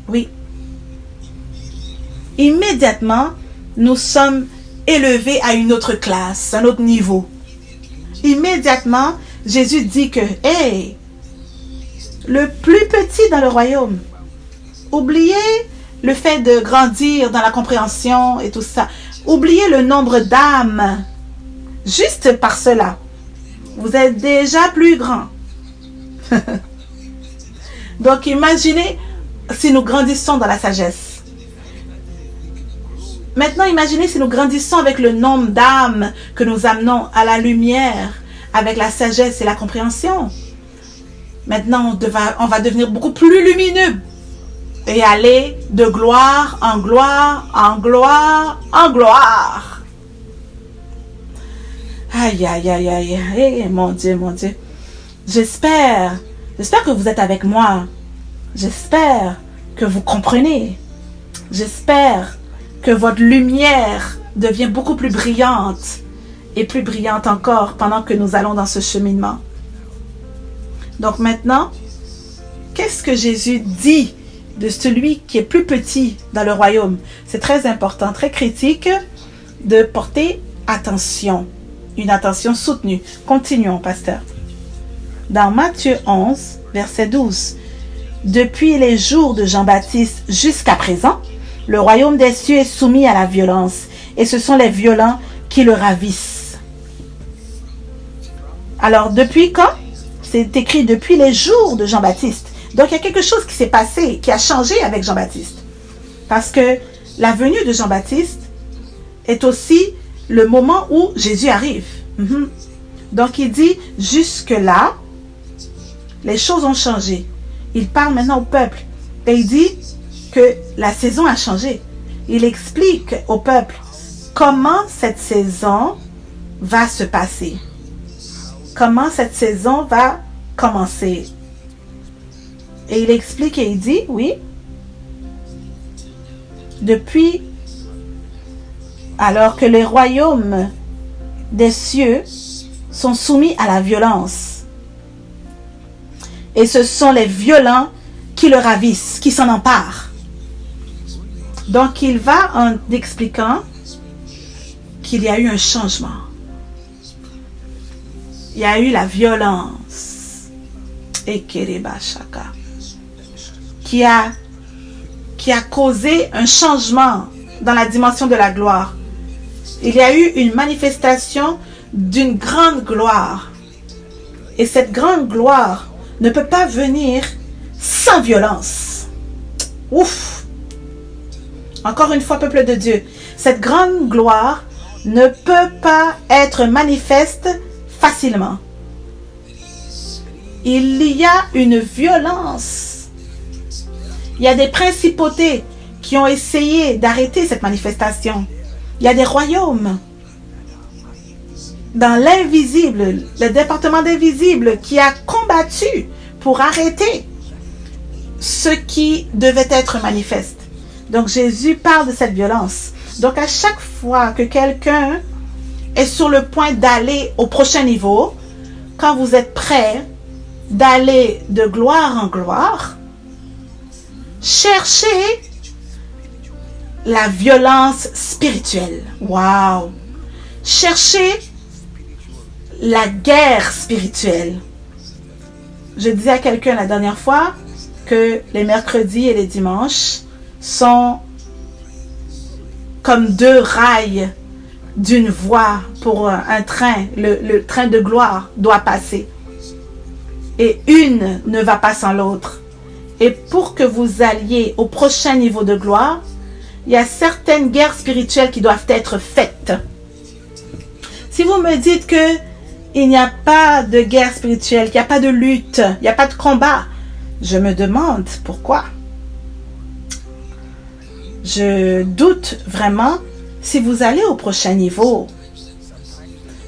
Oui. Immédiatement, nous sommes élevés à une autre classe, un autre niveau. Immédiatement, Jésus dit que, hey, le plus petit dans le royaume, oubliez le fait de grandir dans la compréhension et tout ça. Oubliez le nombre d'âmes. Juste par cela, vous êtes déjà plus grand. Donc imaginez si nous grandissons dans la sagesse. Maintenant, imaginez si nous grandissons avec le nombre d'âmes que nous amenons à la lumière, avec la sagesse et la compréhension. Maintenant, on va devenir beaucoup plus lumineux et aller de gloire en gloire, en gloire, en gloire. Aïe, aïe, aïe, aïe, aïe, mon Dieu, mon Dieu. J'espère que vous êtes avec moi. J'espère que vous comprenez. J'espère que votre lumière devient beaucoup plus brillante et plus brillante encore pendant que nous allons dans ce cheminement. Donc maintenant, qu'est-ce que Jésus dit de celui qui est plus petit dans le royaume? C'est très important, très critique de porter attention, une attention soutenue. Continuons, pasteur. Dans Matthieu 11, verset 12, « Depuis les jours de Jean-Baptiste jusqu'à présent, le royaume des cieux est soumis à la violence, et ce sont les violents qui le ravissent. » Alors, depuis quand? C'est écrit depuis les jours de Jean-Baptiste. Donc, il y a quelque chose qui s'est passé, qui a changé avec Jean-Baptiste. Parce que la venue de Jean-Baptiste est aussi le moment où Jésus arrive. Donc, il dit, jusque-là, les choses ont changé. Il parle maintenant au peuple. Et il dit que la saison a changé. Il explique au peuple comment cette saison va se passer. Comment cette saison va commencer. Et il explique et il dit, oui, depuis Alors que les royaumes des cieux sont soumis à la violence. Et ce sont les violents qui le ravissent, qui s'en emparent. Donc il va en expliquant qu'il y a eu un changement. Il y a eu la violence. Et qui a causé un changement dans la dimension de la gloire. Il y a eu une manifestation d'une grande gloire. Et cette grande gloire ne peut pas venir sans violence. Ouf! Encore une fois, peuple de Dieu, cette grande gloire ne peut pas être manifeste facilement. Il y a une violence. Il y a des principautés qui ont essayé d'arrêter cette manifestation. Il y a des royaumes dans l'invisible, le département d'invisible qui a combattu pour arrêter ce qui devait être manifeste. Donc Jésus parle de cette violence. Donc à chaque fois que quelqu'un est sur le point d'aller au prochain niveau, quand vous êtes prêt d'aller de gloire en gloire, cherchez la violence spirituelle. Wow! Cherchez la guerre spirituelle. Je disais à quelqu'un la dernière fois que les mercredis et les dimanches sont comme deux rails d'une voie pour un train. Le train de gloire doit passer. Et une ne va pas sans l'autre. Et pour que vous alliez au prochain niveau de gloire, il y a certaines guerres spirituelles qui doivent être faites. Si vous me dites que il n'y a pas de guerre spirituelle, qu'il n'y a pas de lutte, il n'y a pas de combat, je me demande pourquoi. Je doute vraiment si vous allez au prochain niveau.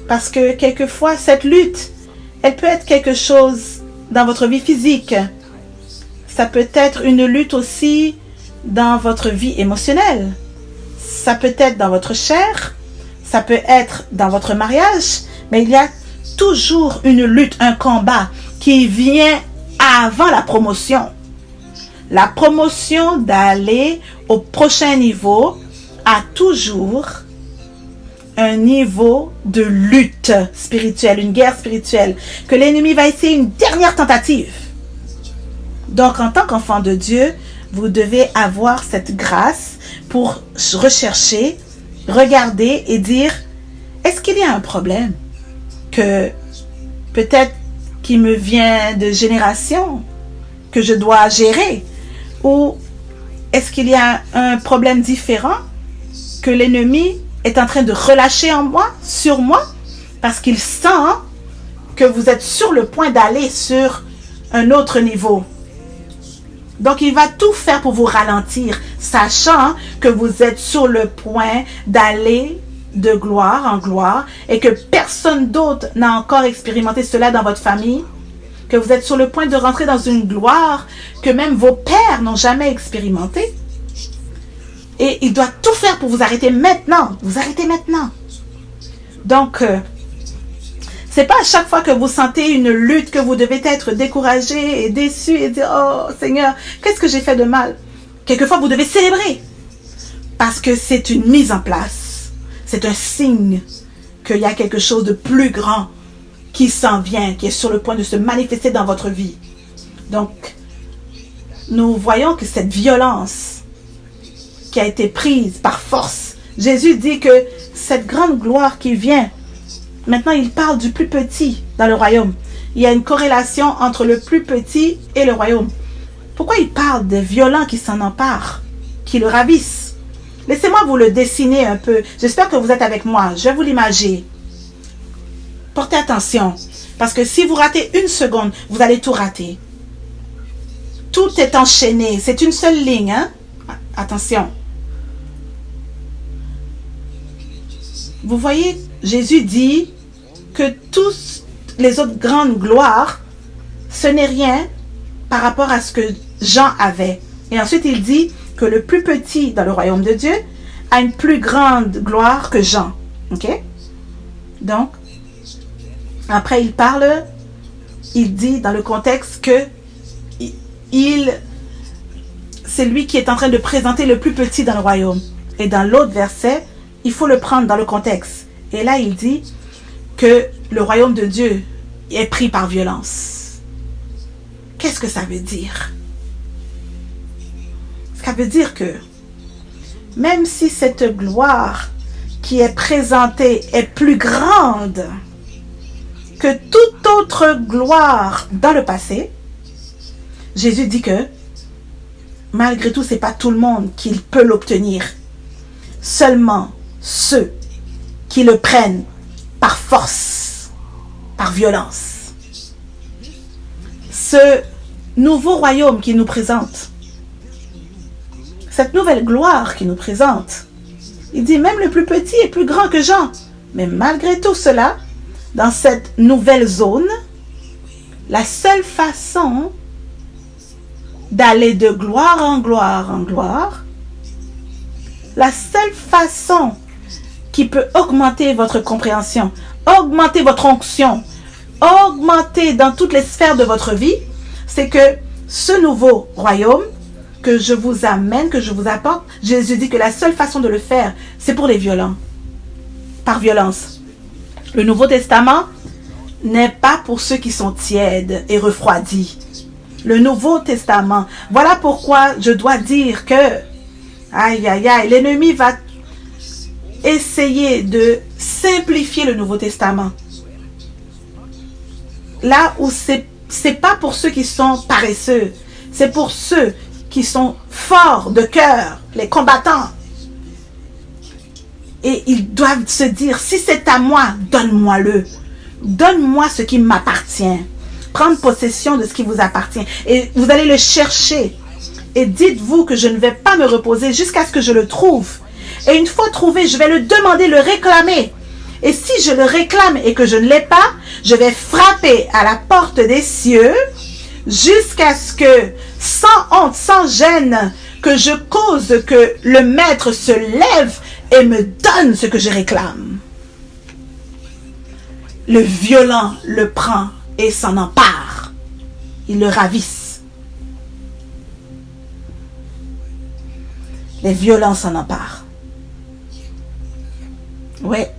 Parce que quelquefois, cette lutte, elle peut être quelque chose dans votre vie physique. Ça peut être une lutte aussi dans votre vie émotionnelle. Ça peut être dans votre chair. Ça peut être dans votre mariage. Mais il y a toujours une lutte, un combat qui vient avant la promotion. La promotion d'aller au prochain niveau a toujours un niveau de lutte spirituelle, une guerre spirituelle, que l'ennemi va essayer une dernière tentative. Donc, en tant qu'enfant de Dieu, vous devez avoir cette grâce pour rechercher, regarder et dire, est-ce qu'il y a un problème que peut-être qui me vient de génération, que je dois gérer? Ou est-ce qu'il y a un problème différent que l'ennemi est en train de relâcher en moi, sur moi, parce qu'il sent que vous êtes sur le point d'aller sur un autre niveau? Donc, il va tout faire pour vous ralentir, sachant que vous êtes sur le point d'aller de gloire en gloire et que personne d'autre n'a encore expérimenté cela dans votre famille, que vous êtes sur le point de rentrer dans une gloire que même vos pères n'ont jamais expérimenté. Et il doit tout faire pour vous arrêter maintenant. Vous arrêtez maintenant. Donc, c'est pas à chaque fois que vous sentez une lutte que vous devez être découragé et déçu et dire, oh Seigneur, qu'est-ce que j'ai fait de mal? Quelquefois, vous devez célébrer parce que c'est une mise en place. C'est un signe qu'il y a quelque chose de plus grand qui s'en vient, qui est sur le point de se manifester dans votre vie. Donc, nous voyons que cette violence qui a été prise par force, Jésus dit que cette grande gloire qui vient, maintenant il parle du plus petit dans le royaume. Il y a une corrélation entre le plus petit et le royaume. Pourquoi il parle des violents qui s'en emparent, qui le ravissent? Laissez-moi vous le dessiner un peu. J'espère que vous êtes avec moi. Je vais vous l'imager. Portez attention. Parce que si vous ratez une seconde, vous allez tout rater. Tout est enchaîné. C'est une seule ligne. Hein? Attention. Vous voyez, Jésus dit que toutes les autres grandes gloires, ce n'est rien par rapport à ce que Jean avait. Et ensuite, il dit que le plus petit dans le royaume de Dieu a une plus grande gloire que Jean. Ok? Donc, après il parle, il dit dans le contexte que c'est lui qui est en train de présenter le plus petit dans le royaume. Et dans l'autre verset, il faut le prendre dans le contexte. Et là, il dit que le royaume de Dieu est pris par violence. Qu'est-ce que ça veut dire? Ça veut dire que même si cette gloire qui est présentée est plus grande que toute autre gloire dans le passé, Jésus dit que malgré tout, ce n'est pas tout le monde qui peut l'obtenir. Seulement ceux qui le prennent par force, par violence. Ce nouveau royaume qui nous présente, cette nouvelle gloire qui nous présente, il dit même le plus petit est plus grand que Jean. Mais malgré tout cela, dans cette nouvelle zone, la seule façon d'aller de gloire en gloire en gloire, la seule façon qui peut augmenter votre compréhension, augmenter votre onction, augmenter dans toutes les sphères de votre vie, c'est que ce nouveau royaume que je vous amène, que je vous apporte, Jésus dit que la seule façon de le faire, c'est pour les violents, par violence. Le Nouveau Testament n'est pas pour ceux qui sont tièdes et refroidis. Le Nouveau Testament, voilà pourquoi je dois dire que, aïe, aïe, aïe, l'ennemi va essayer de simplifier le Nouveau Testament. Là où c'est pas pour ceux qui sont paresseux, c'est pour ceux qui sont forts de cœur, les combattants. Et ils doivent se dire, si c'est à moi, donne-moi-le. Donne-moi ce qui m'appartient. Prendre possession de ce qui vous appartient. Et vous allez le chercher. Et dites-vous que je ne vais pas me reposer jusqu'à ce que je le trouve. Et une fois trouvé, je vais le demander, le réclamer. Et si je le réclame et que je ne l'ai pas, je vais frapper à la porte des cieux jusqu'à ce que, sans honte, sans gêne, que je cause que le maître se lève et me donne ce que je réclame. Le violent le prend et s'en empare. Il le ravisse. Les violents s'en emparent. Ouais.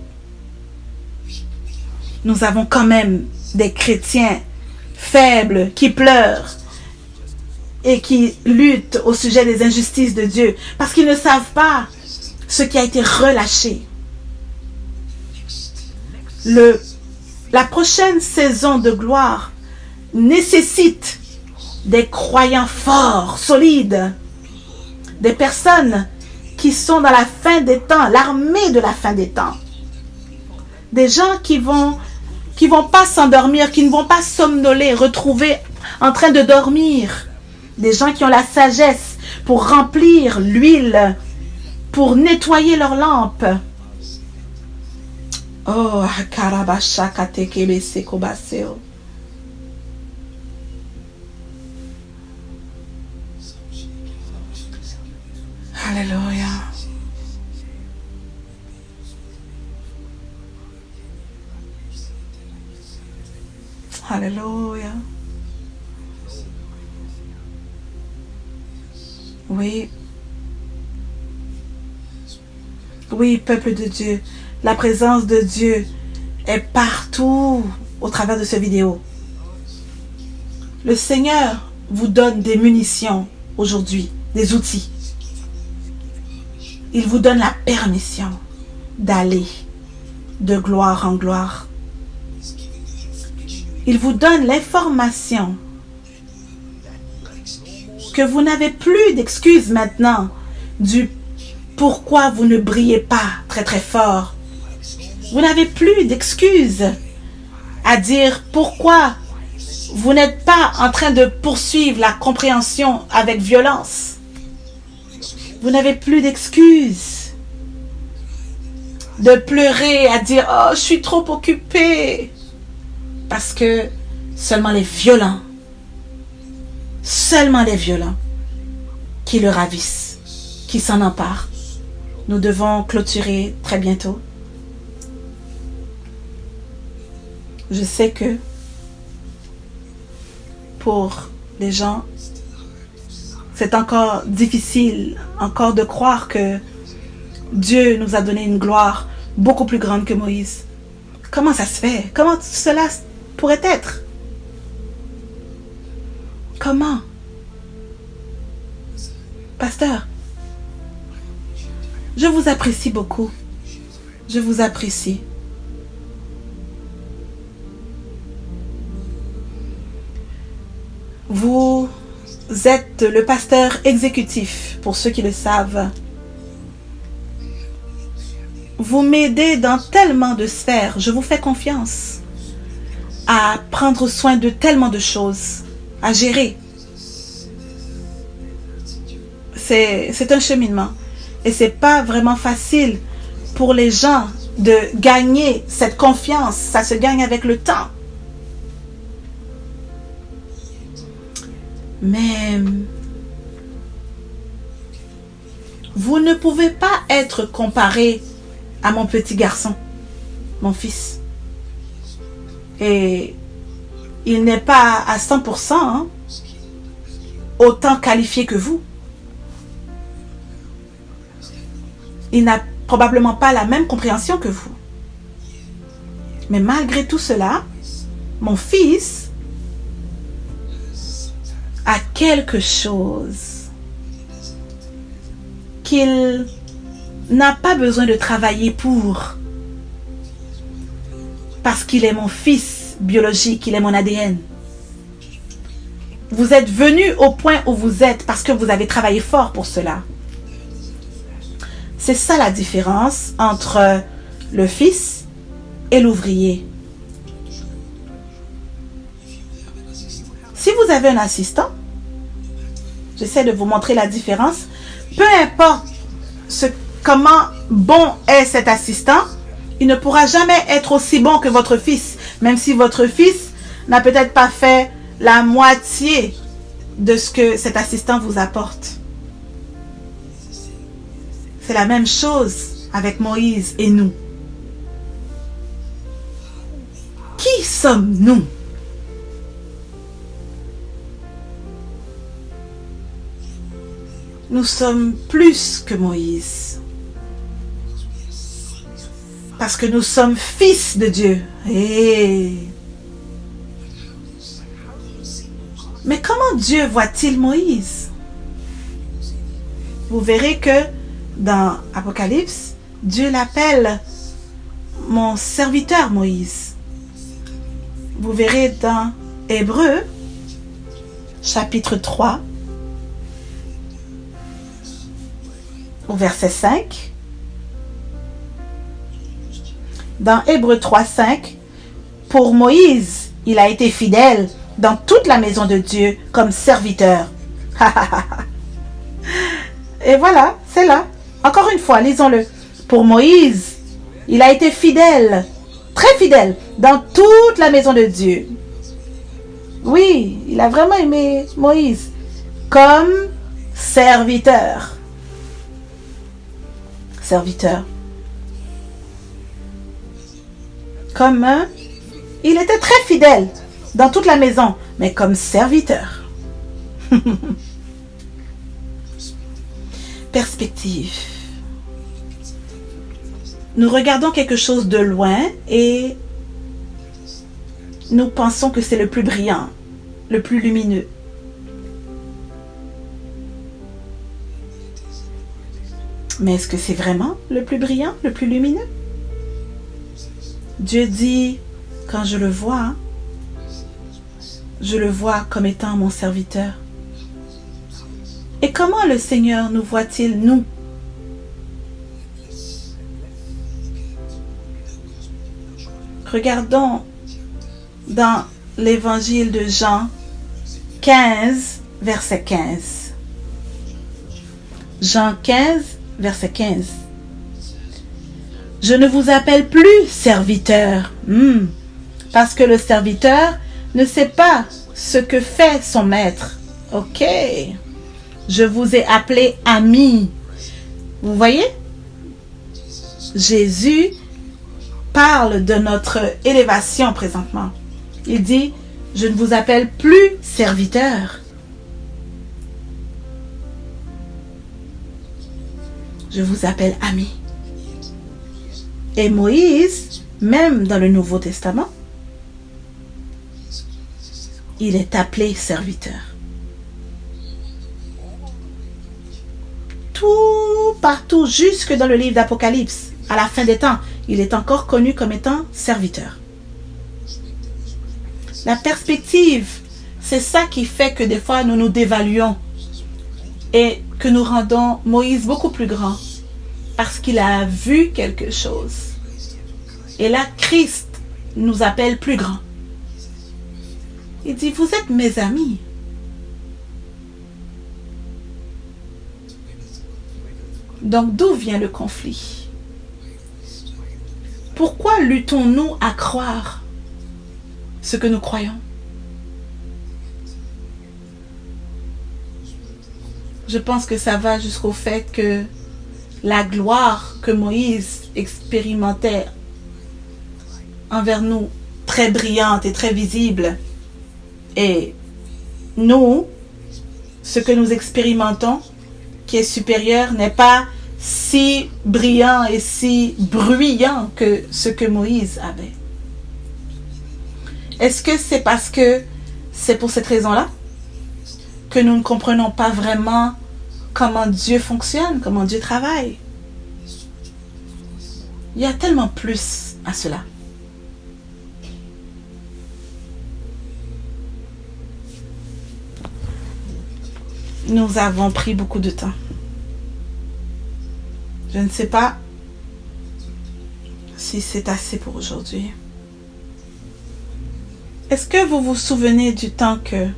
Nous avons quand même des chrétiens faibles qui pleurent et qui luttent au sujet des injustices de Dieu parce qu'ils ne savent pas ce qui a été relâché. La prochaine saison de gloire nécessite des croyants forts, solides, des personnes qui sont dans la fin des temps, l'armée de la fin des temps. Des gens qui vont pas s'endormir, qui ne vont pas somnoler, retrouver en train de dormir. Des gens qui ont la sagesse pour remplir l'huile, pour nettoyer leurs lampes. Oh, karabashakatekebe sekobaseo. Alléluia. Alléluia. Oui. Oui, peuple de Dieu. La présence de Dieu est partout au travers de cette vidéo. Le Seigneur vous donne des munitions aujourd'hui, des outils. Il vous donne la permission d'aller de gloire en gloire. Il vous donne l'information que vous n'avez plus d'excuses maintenant du pourquoi vous ne brillez pas très très fort. Vous n'avez plus d'excuses à dire pourquoi vous n'êtes pas en train de poursuivre la compréhension avec violence. Vous n'avez plus d'excuses de pleurer, à dire « Oh, je suis trop occupé ». Parce que seulement les violents qui le ravissent, qui s'en emparent, Nous devons clôturer très bientôt. Je sais que pour les gens, c'est encore difficile encore de croire que Dieu nous a donné une gloire beaucoup plus grande que Moïse. Comment ça se fait? Comment cela pourrait être? Comment? Pasteur, je vous apprécie beaucoup. Je vous apprécie. Vous êtes le pasteur exécutif, pour ceux qui le savent. Vous m'aidez dans tellement de sphères. Je vous fais confiance à prendre soin de tellement de choses, à gérer. C'est un cheminement. Et c'est pas vraiment facile pour les gens de gagner cette confiance. Ça se gagne avec le temps. Mais vous ne pouvez pas être comparé à mon petit garçon, mon fils. Et il n'est pas à 100% autant qualifié que vous. Il n'a probablement pas la même compréhension que vous. Mais malgré tout cela, mon fils a quelque chose qu'il n'a pas besoin de travailler pour. Parce qu'il est mon fils biologique, il est mon ADN. Vous êtes venu au point où vous êtes parce que vous avez travaillé fort pour cela. C'est ça la différence entre le fils et l'ouvrier. Si vous avez un assistant, j'essaie de vous montrer la différence. Peu importe comment bon est cet assistant, il ne pourra jamais être aussi bon que votre fils, même si votre fils n'a peut-être pas fait la moitié de ce que cet assistant vous apporte. C'est la même chose avec Moïse et nous. Qui sommes-nous? Nous sommes plus que Moïse. Parce que nous sommes fils de Dieu. Mais comment Dieu voit-il Moïse? Vous verrez que dans Apocalypse, Dieu l'appelle mon serviteur Moïse. Vous verrez dans Hébreux, chapitre 3, au verset 5. Dans Hébreux 3, 5, pour Moïse, il a été fidèle dans toute la maison de Dieu comme serviteur. Et voilà, c'est là. Encore une fois, lisons-le. Pour Moïse, il a été fidèle, très fidèle, dans toute la maison de Dieu. Oui, il a vraiment aimé Moïse comme serviteur. Serviteur. Comme il était très fidèle dans toute la maison, mais comme serviteur. Perspective. Nous regardons quelque chose de loin et nous pensons que c'est le plus brillant, le plus lumineux. Mais est-ce que c'est vraiment le plus brillant, le plus lumineux? Dieu dit, quand je le vois comme étant mon serviteur. Et comment le Seigneur nous voit-il, nous? Regardons dans l'évangile de Jean 15, verset 15. Jean 15, verset 15. Je ne vous appelle plus serviteur, parce que le serviteur ne sait pas ce que fait son maître. Ok. Je vous ai appelé ami. Vous voyez? Jésus parle de notre élévation présentement. Il dit, je ne vous appelle plus serviteur. Je vous appelle ami. Et Moïse, même dans le Nouveau Testament, il est appelé serviteur. Tout partout, jusque dans le livre d'Apocalypse, à la fin des temps, il est encore connu comme étant serviteur. La perspective, c'est ça qui fait que des fois nous nous dévaluons et que nous rendons Moïse beaucoup plus grand parce qu'il a vu quelque chose. Et là, Christ nous appelle plus grand. Il dit, vous êtes mes amis. Donc, d'où vient le conflit? Pourquoi luttons-nous à croire ce que nous croyons? Je pense que ça va jusqu'au fait que la gloire que Moïse expérimentait envers nous, très brillante et très visible, et nous, ce que nous expérimentons, qui est supérieur, n'est pas si brillant et si bruyant que ce que Moïse avait. Est-ce que c'est parce que c'est pour cette raison-là que nous ne comprenons pas vraiment comment Dieu fonctionne, comment Dieu travaille? Il y a tellement plus à cela. Nous avons pris beaucoup de temps. Je ne sais pas si c'est assez pour aujourd'hui. Est-ce que vous vous souvenez du temps que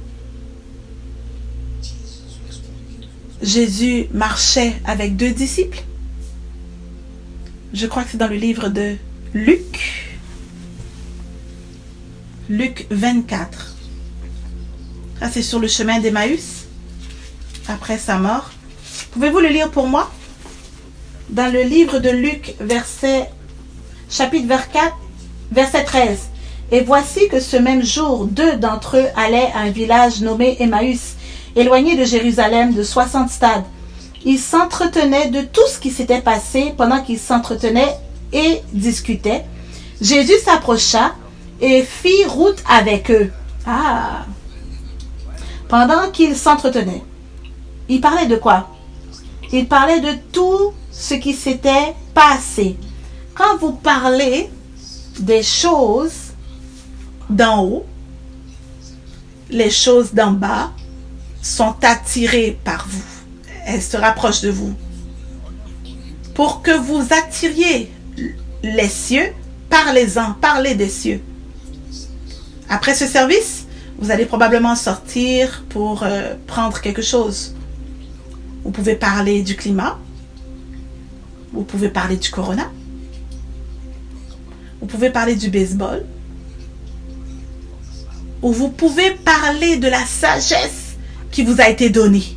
Jésus marchait avec 2 disciples? Je crois que c'est dans le livre de Luc. Luc 24. Ça, c'est sur le chemin d'Emmaüs, après sa mort. Pouvez-vous le lire pour moi? Dans le livre de Luc, chapitre 24, verset 13. Et voici que ce même jour, 2 d'entre eux allaient à un village nommé Emmaüs, éloigné de Jérusalem de 60 stades. Ils s'entretenaient de tout ce qui s'était passé. Pendant qu'ils s'entretenaient et discutaient, Jésus s'approcha et fit route avec eux. Pendant qu'ils s'entretenaient, il parlait de quoi? Il parlait de tout ce qui s'était passé. Quand vous parlez des choses d'en haut, les choses d'en bas sont attirées par vous. Elles se rapprochent de vous. Pour que vous attiriez les cieux, parlez-en, parlez des cieux. Après ce service, vous allez probablement sortir pour prendre quelque chose. Vous pouvez parler du climat. Vous pouvez parler du corona. Vous pouvez parler du baseball. Ou vous pouvez parler de la sagesse qui vous a été donnée,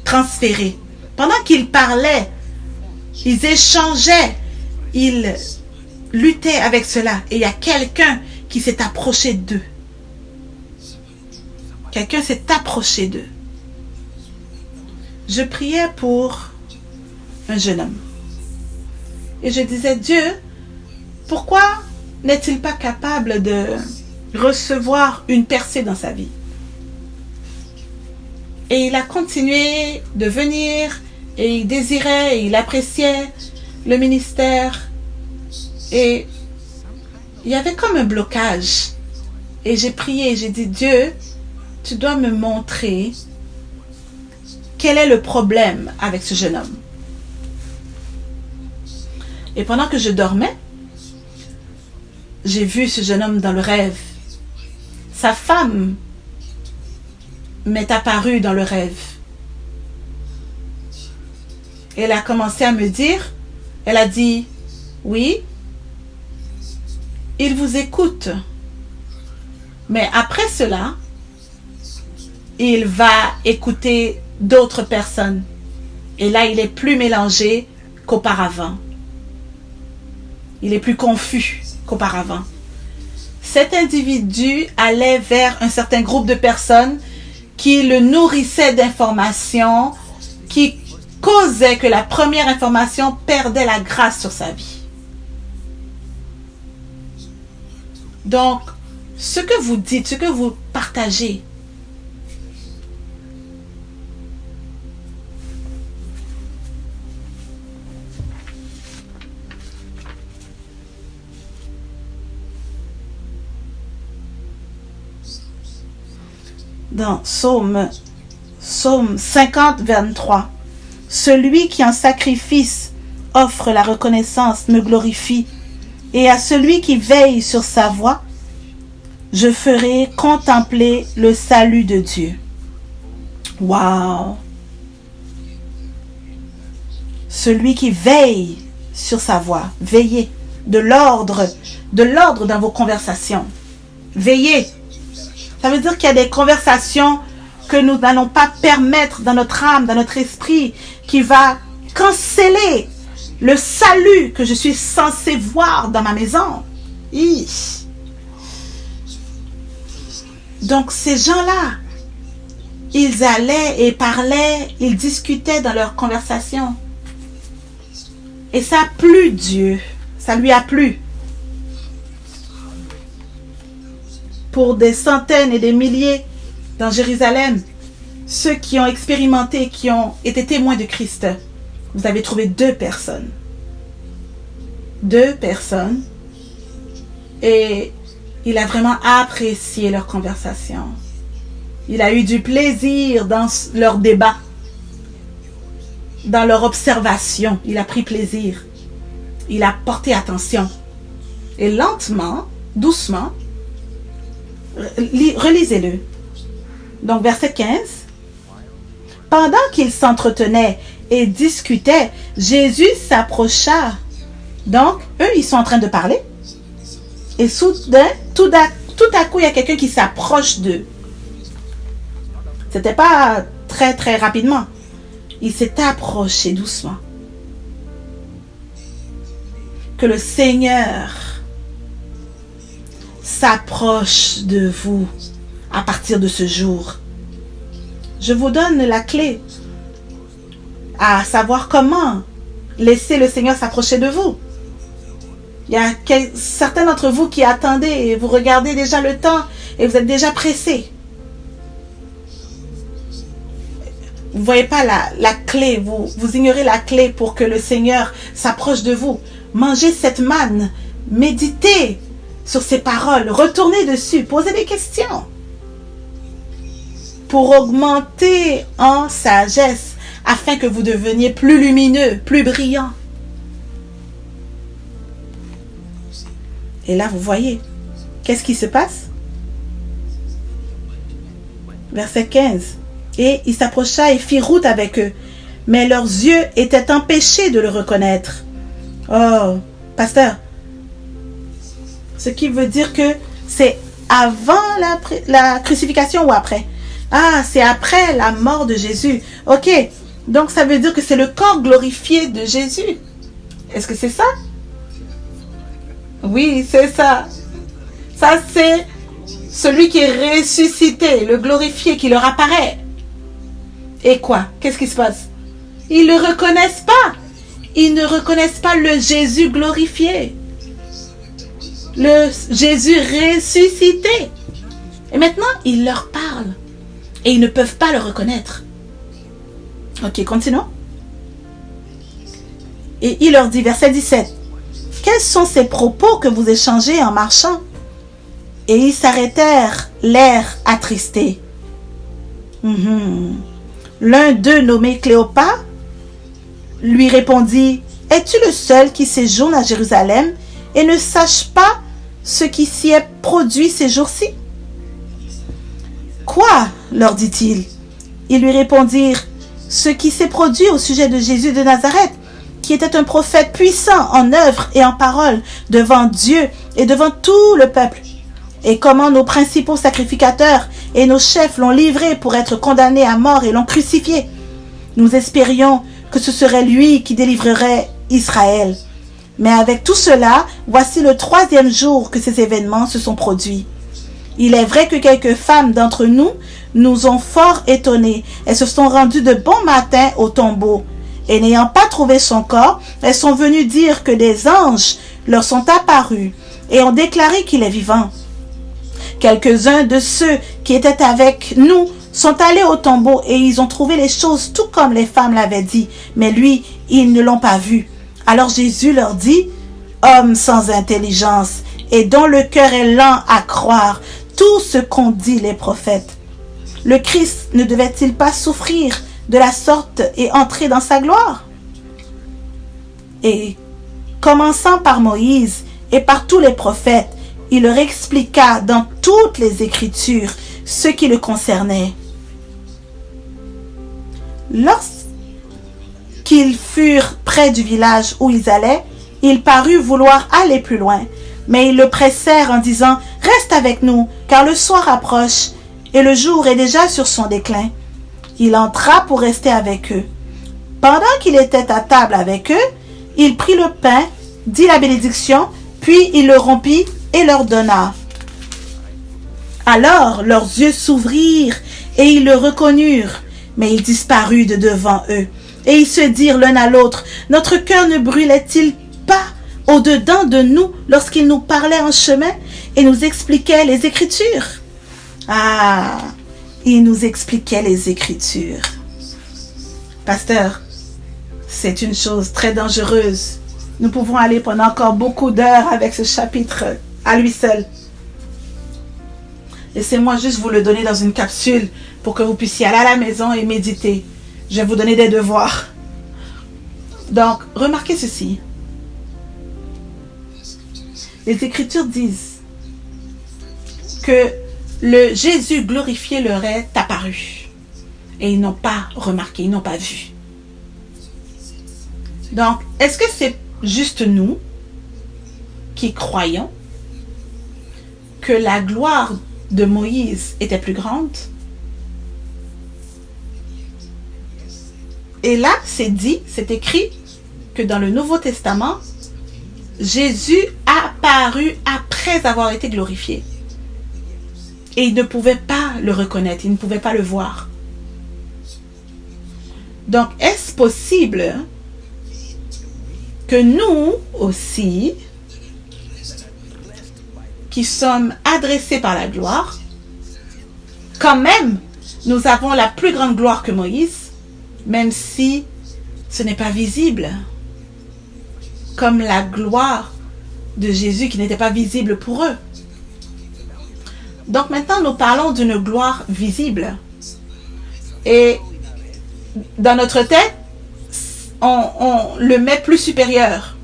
transférée. Pendant qu'ils parlaient, ils échangeaient, ils luttaient avec cela. Et il y a quelqu'un qui s'est approché d'eux. Quelqu'un s'est approché d'eux. Je priais pour un jeune homme. Et je disais, Dieu, pourquoi n'est-il pas capable de recevoir une percée dans sa vie? Et il a continué de venir, et il désirait, et il appréciait le ministère. Et il y avait comme un blocage. Et j'ai prié, j'ai dit, Dieu, tu dois me montrer quel est le problème avec ce jeune homme. Et pendant que je dormais, j'ai vu ce jeune homme dans le rêve. Sa femme m'est apparue dans le rêve. Elle a commencé à me dire, elle a dit, oui, il vous écoute. Mais après cela, il va écouter d'autres personnes. Et là, il est plus mélangé qu'auparavant. Il est plus confus qu'auparavant. Cet individu allait vers un certain groupe de personnes qui le nourrissaient d'informations, qui causaient que la première information perdait la grâce sur sa vie. Donc, ce que vous dites, ce que vous partagez, dans Psaume 50, 23, celui qui en sacrifice offre la reconnaissance me glorifie, et à celui qui veille sur sa voie, je ferai contempler le salut de Dieu. Wow! Celui qui veille sur sa voie, veillez, de l'ordre dans vos conversations. Veillez. Ça veut dire qu'il y a des conversations que nous n'allons pas permettre dans notre âme, dans notre esprit, qui va canceller le salut que je suis censé voir dans ma maison. Hi. Donc ces gens-là, ils allaient et parlaient, ils discutaient dans leurs conversations. Et ça a plu Dieu, ça lui a plu. Pour des centaines et des milliers dans Jérusalem, ceux qui ont expérimenté, qui ont été témoins de Christ, vous avez trouvé 2 personnes. 2 personnes. Et il a vraiment apprécié leur conversation. Il a eu du plaisir dans leur débat, dans leur observation. Il a pris plaisir. Il a porté attention. Et lentement, doucement, relisez-le. Donc, verset 15. Pendant qu'ils s'entretenaient et discutaient, Jésus s'approcha. Donc, eux, ils sont en train de parler. Et soudain, tout à coup, il y a quelqu'un qui s'approche d'eux. C'était pas très, très rapidement. Il s'est approché doucement. Que le Seigneur s'approche de vous à partir de ce jour. Je vous donne la clé à savoir comment laisser le Seigneur s'approcher de vous. Il y a certains d'entre vous qui attendez et vous regardez déjà le temps et vous êtes déjà pressés. Vous ne voyez pas la clé, vous ignorez la clé pour que le Seigneur s'approche de vous. Mangez cette manne, méditez sur ces paroles, retournez dessus, posez des questions pour augmenter en sagesse afin que vous deveniez plus lumineux, plus brillant. Et là, vous voyez, qu'est-ce qui se passe? Verset 15. Et il s'approcha et fit route avec eux, mais leurs yeux étaient empêchés de le reconnaître. Oh, pasteur, ce qui veut dire que c'est avant la crucifixion ou après? Ah, c'est après la mort de Jésus. Ok, donc ça veut dire que c'est le corps glorifié de Jésus. Est-ce que c'est ça? Oui, c'est ça. Ça, c'est celui qui est ressuscité, le glorifié qui leur apparaît. Et quoi? Qu'est-ce qui se passe? Ils ne le reconnaissent pas. Ils ne reconnaissent pas le Jésus glorifié. Le Jésus ressuscité. Et maintenant, il leur parle. Et ils ne peuvent pas le reconnaître. Ok, continuons. Et il leur dit, verset 17. Quels sont ces propos que vous échangez en marchant? Et ils s'arrêtèrent, l'air attristé. L'un d'eux, nommé Cléopas, lui répondit, es-tu le seul qui séjourne à Jérusalem et ne sache pas ce qui s'y est produit ces jours-ci? Quoi? Leur dit-il. Ils lui répondirent, ce qui s'est produit au sujet de Jésus de Nazareth, qui était un prophète puissant en œuvre et en parole devant Dieu et devant tout le peuple. Et comment nos principaux sacrificateurs et nos chefs l'ont livré pour être condamné à mort et l'ont crucifié. Nous espérions que ce serait lui qui délivrerait Israël. Mais avec tout cela, voici le 3e jour que ces événements se sont produits. Il est vrai que quelques femmes d'entre nous ont fort étonnés. Elles se sont rendues de bon matin au tombeau. Et n'ayant pas trouvé son corps, elles sont venues dire que des anges leur sont apparus et ont déclaré qu'il est vivant. Quelques-uns de ceux qui étaient avec nous sont allés au tombeau et ils ont trouvé les choses tout comme les femmes l'avaient dit, mais lui, ils ne l'ont pas vu. Alors Jésus leur dit, « Hommes sans intelligence et dont le cœur est lent à croire tout ce qu'ont dit les prophètes. Le Christ ne devait-il pas souffrir de la sorte et entrer dans sa gloire? » Et commençant par Moïse et par tous les prophètes, il leur expliqua dans toutes les Écritures ce qui le concernait. Lorsqu'ils furent près du village où ils allaient, il parut vouloir aller plus loin, mais ils le pressèrent en disant « Reste avec nous, car le soir approche, et le jour est déjà sur son déclin. » Il entra pour rester avec eux. Pendant qu'il était à table avec eux, il prit le pain, dit la bénédiction, puis il le rompit et leur donna. Alors leurs yeux s'ouvrirent et ils le reconnurent, mais il disparut de devant eux. Et ils se dirent l'un à l'autre, « Notre cœur ne brûlait-il pas au-dedans de nous lorsqu'il nous parlait en chemin et nous expliquait les Écritures? » Ah, il nous expliquait les Écritures. Pasteur, c'est une chose très dangereuse. Nous pouvons aller pendant encore beaucoup d'heures avec ce chapitre à lui seul. Laissez-moi juste vous le donner dans une capsule pour que vous puissiez aller à la maison et méditer. Je vais vous donner des devoirs. Donc, remarquez ceci. Les Écritures disent que le Jésus glorifié leur est apparu. Et ils n'ont pas remarqué, ils n'ont pas vu. Donc, est-ce que c'est juste nous qui croyons que la gloire de Moïse était plus grande? Et là, c'est dit, c'est écrit que dans le Nouveau Testament, Jésus apparut après avoir été glorifié. Et ils ne pouvaient pas le reconnaître, ils ne pouvaient pas le voir. Donc, est-ce possible que nous aussi, qui sommes adressés par la gloire, quand même, nous avons la plus grande gloire que Moïse, même si ce n'est pas visible, comme la gloire de Jésus qui n'était pas visible pour eux. Donc maintenant, nous parlons d'une gloire visible. Et dans notre tête, on le met plus supérieur.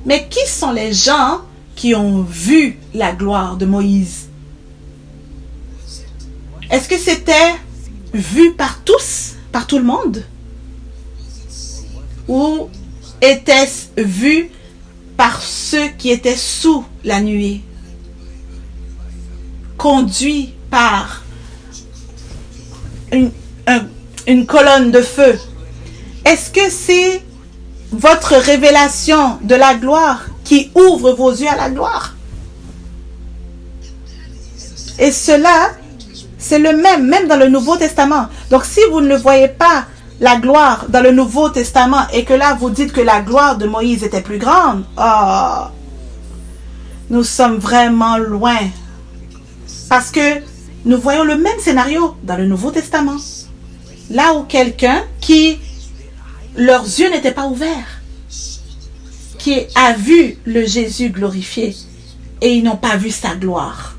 Mais qui sont les gens qui ont vu la gloire de Moïse? Est-ce que c'était vu par tous, par tout le monde? Ou était-ce vu par ceux qui étaient sous la nuée, conduits par une colonne de feu? Est-ce que c'est votre révélation de la gloire qui ouvre vos yeux à la gloire? Et cela, c'est le même dans le Nouveau Testament. Donc si vous ne voyez pas la gloire dans le Nouveau Testament et que là vous dites que la gloire de Moïse était plus grande, oh, nous sommes vraiment loin. Parce que nous voyons le même scénario dans le Nouveau Testament. Là où quelqu'un qui, leurs yeux n'étaient pas ouverts, qui a vu le Jésus glorifié et ils n'ont pas vu sa gloire.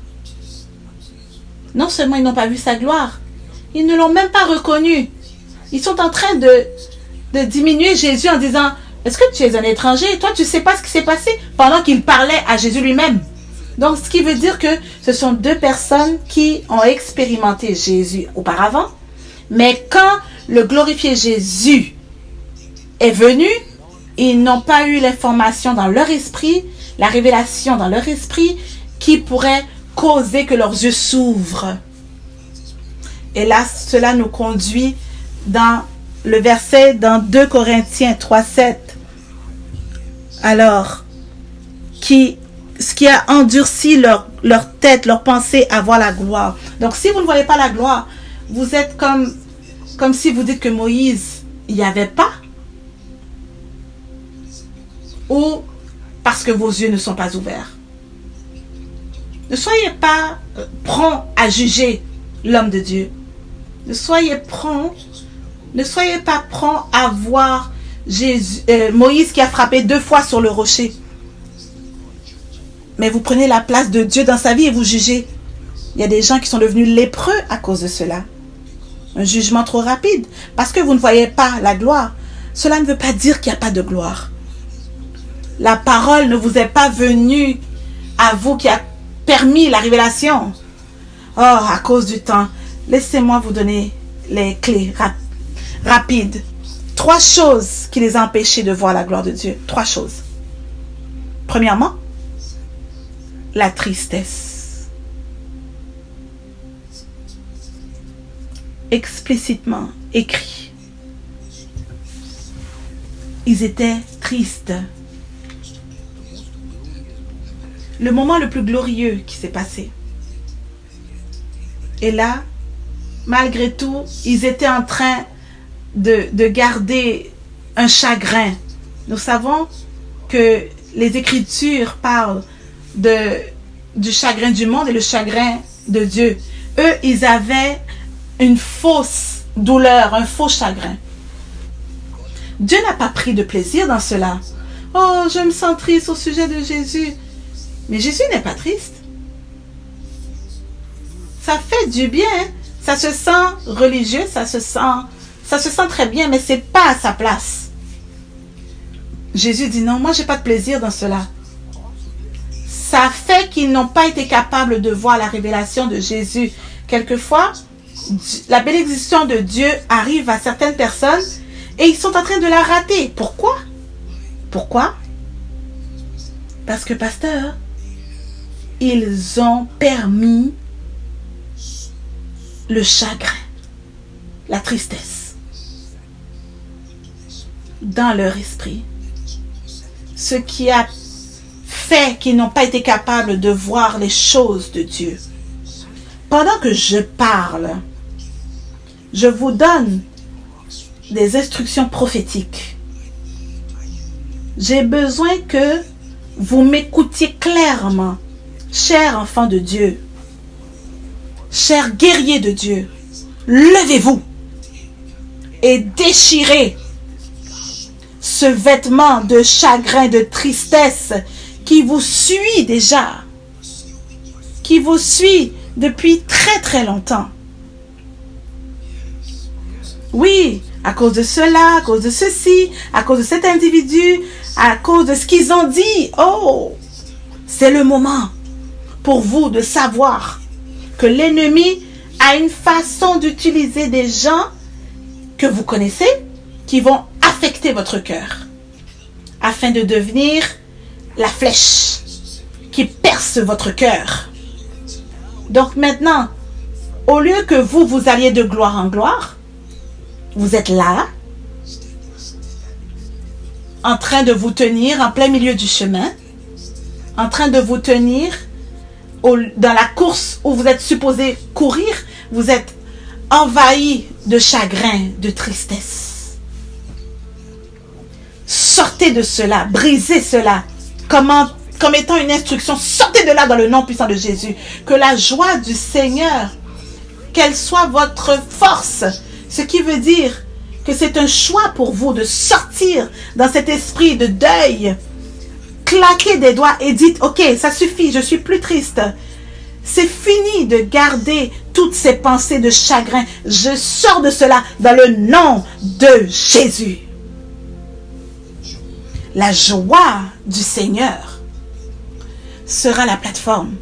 Non seulement ils n'ont pas vu sa gloire, ils ne l'ont même pas reconnu. Ils sont en train de diminuer Jésus en disant « Est-ce que tu es un étranger? Toi, tu ne sais pas ce qui s'est passé ?» pendant qu'il parlait à Jésus lui-même. Donc, ce qui veut dire que ce sont deux personnes qui ont expérimenté Jésus auparavant. Mais quand le glorifié Jésus est venu, ils n'ont pas eu l'information dans leur esprit, la révélation dans leur esprit qui pourrait causer que leurs yeux s'ouvrent. Et là, cela nous conduit dans le verset dans 2 Corinthiens 3:7. Alors, ce qui a endurci leur tête, leur pensée à voir la gloire. Donc, si vous ne voyez pas la gloire, vous êtes comme si vous dites que Moïse, il n'y avait pas. Ou parce que vos yeux ne sont pas ouverts. Ne soyez pas prompt à juger l'homme de Dieu. Ne soyez pas prompt à voir Moïse qui a frappé 2 fois sur le rocher. Mais vous prenez la place de Dieu dans sa vie et vous jugez. Il y a des gens qui sont devenus lépreux à cause de cela. Un jugement trop rapide. Parce que vous ne voyez pas la gloire, cela ne veut pas dire qu'il n'y a pas de gloire. La parole ne vous est pas venue à vous qui a permis la révélation. Oh, à cause du temps, laissez-moi vous donner les clés rapides. 3 choses qui les ont empêchés de voir la gloire de Dieu. 3 choses. Premièrement, la tristesse. Explicitement écrit. Ils étaient tristes. Le moment le plus glorieux qui s'est passé. Et là, malgré tout, ils étaient en train de garder un chagrin. Nous savons que les Écritures parlent du chagrin du monde et le chagrin de Dieu. Eux, ils avaient une fausse douleur, un faux chagrin. Dieu n'a pas pris de plaisir dans cela. Oh, je me sens triste au sujet de Jésus. Mais Jésus n'est pas triste. Ça fait du bien. Ça se sent religieux, ça se sent très bien, mais c'est pas à sa place. Jésus dit non, moi j'ai pas de plaisir dans cela. Ça fait qu'ils n'ont pas été capables de voir la révélation de Jésus. Quelquefois, la bénédiction de Dieu arrive à certaines personnes et ils sont en train de la rater. Pourquoi? Pourquoi? Parce que, pasteur, ils ont permis le chagrin, la tristesse dans leur esprit. Ce qui a fait qu'ils n'ont pas été capables de voir les choses de Dieu. Pendant que je parle, je vous donne des instructions prophétiques. J'ai besoin que vous m'écoutiez clairement, chers enfants de Dieu, chers guerriers de Dieu. Levez-vous et déchirez ce vêtement de chagrin, de tristesse qui vous suit déjà, qui vous suit depuis très très longtemps. Oui, à cause de cela, à cause de ceci, à cause de cet individu, à cause de ce qu'ils ont dit. Oh, c'est le moment pour vous de savoir que l'ennemi a une façon d'utiliser des gens que vous connaissez qui vont affecter votre cœur afin de devenir la flèche qui perce votre cœur. Donc maintenant, au lieu que vous alliez de gloire en gloire, vous êtes là, en train de vous tenir en plein milieu du chemin, en train de vous tenir dans la course où vous êtes supposé courir, vous êtes envahi de chagrin, de tristesse. Sortez de cela, brisez cela, comme étant une instruction. Sortez de là dans le nom puissant de Jésus. Que la joie du Seigneur, qu'elle soit votre force. Ce qui veut dire que c'est un choix pour vous de sortir dans cet esprit de deuil. Claquez des doigts et dites, ok, ça suffit, je suis plus triste. C'est fini de garder toutes ces pensées de chagrin. Je sors de cela dans le nom de Jésus. La joie du Seigneur sera la plateforme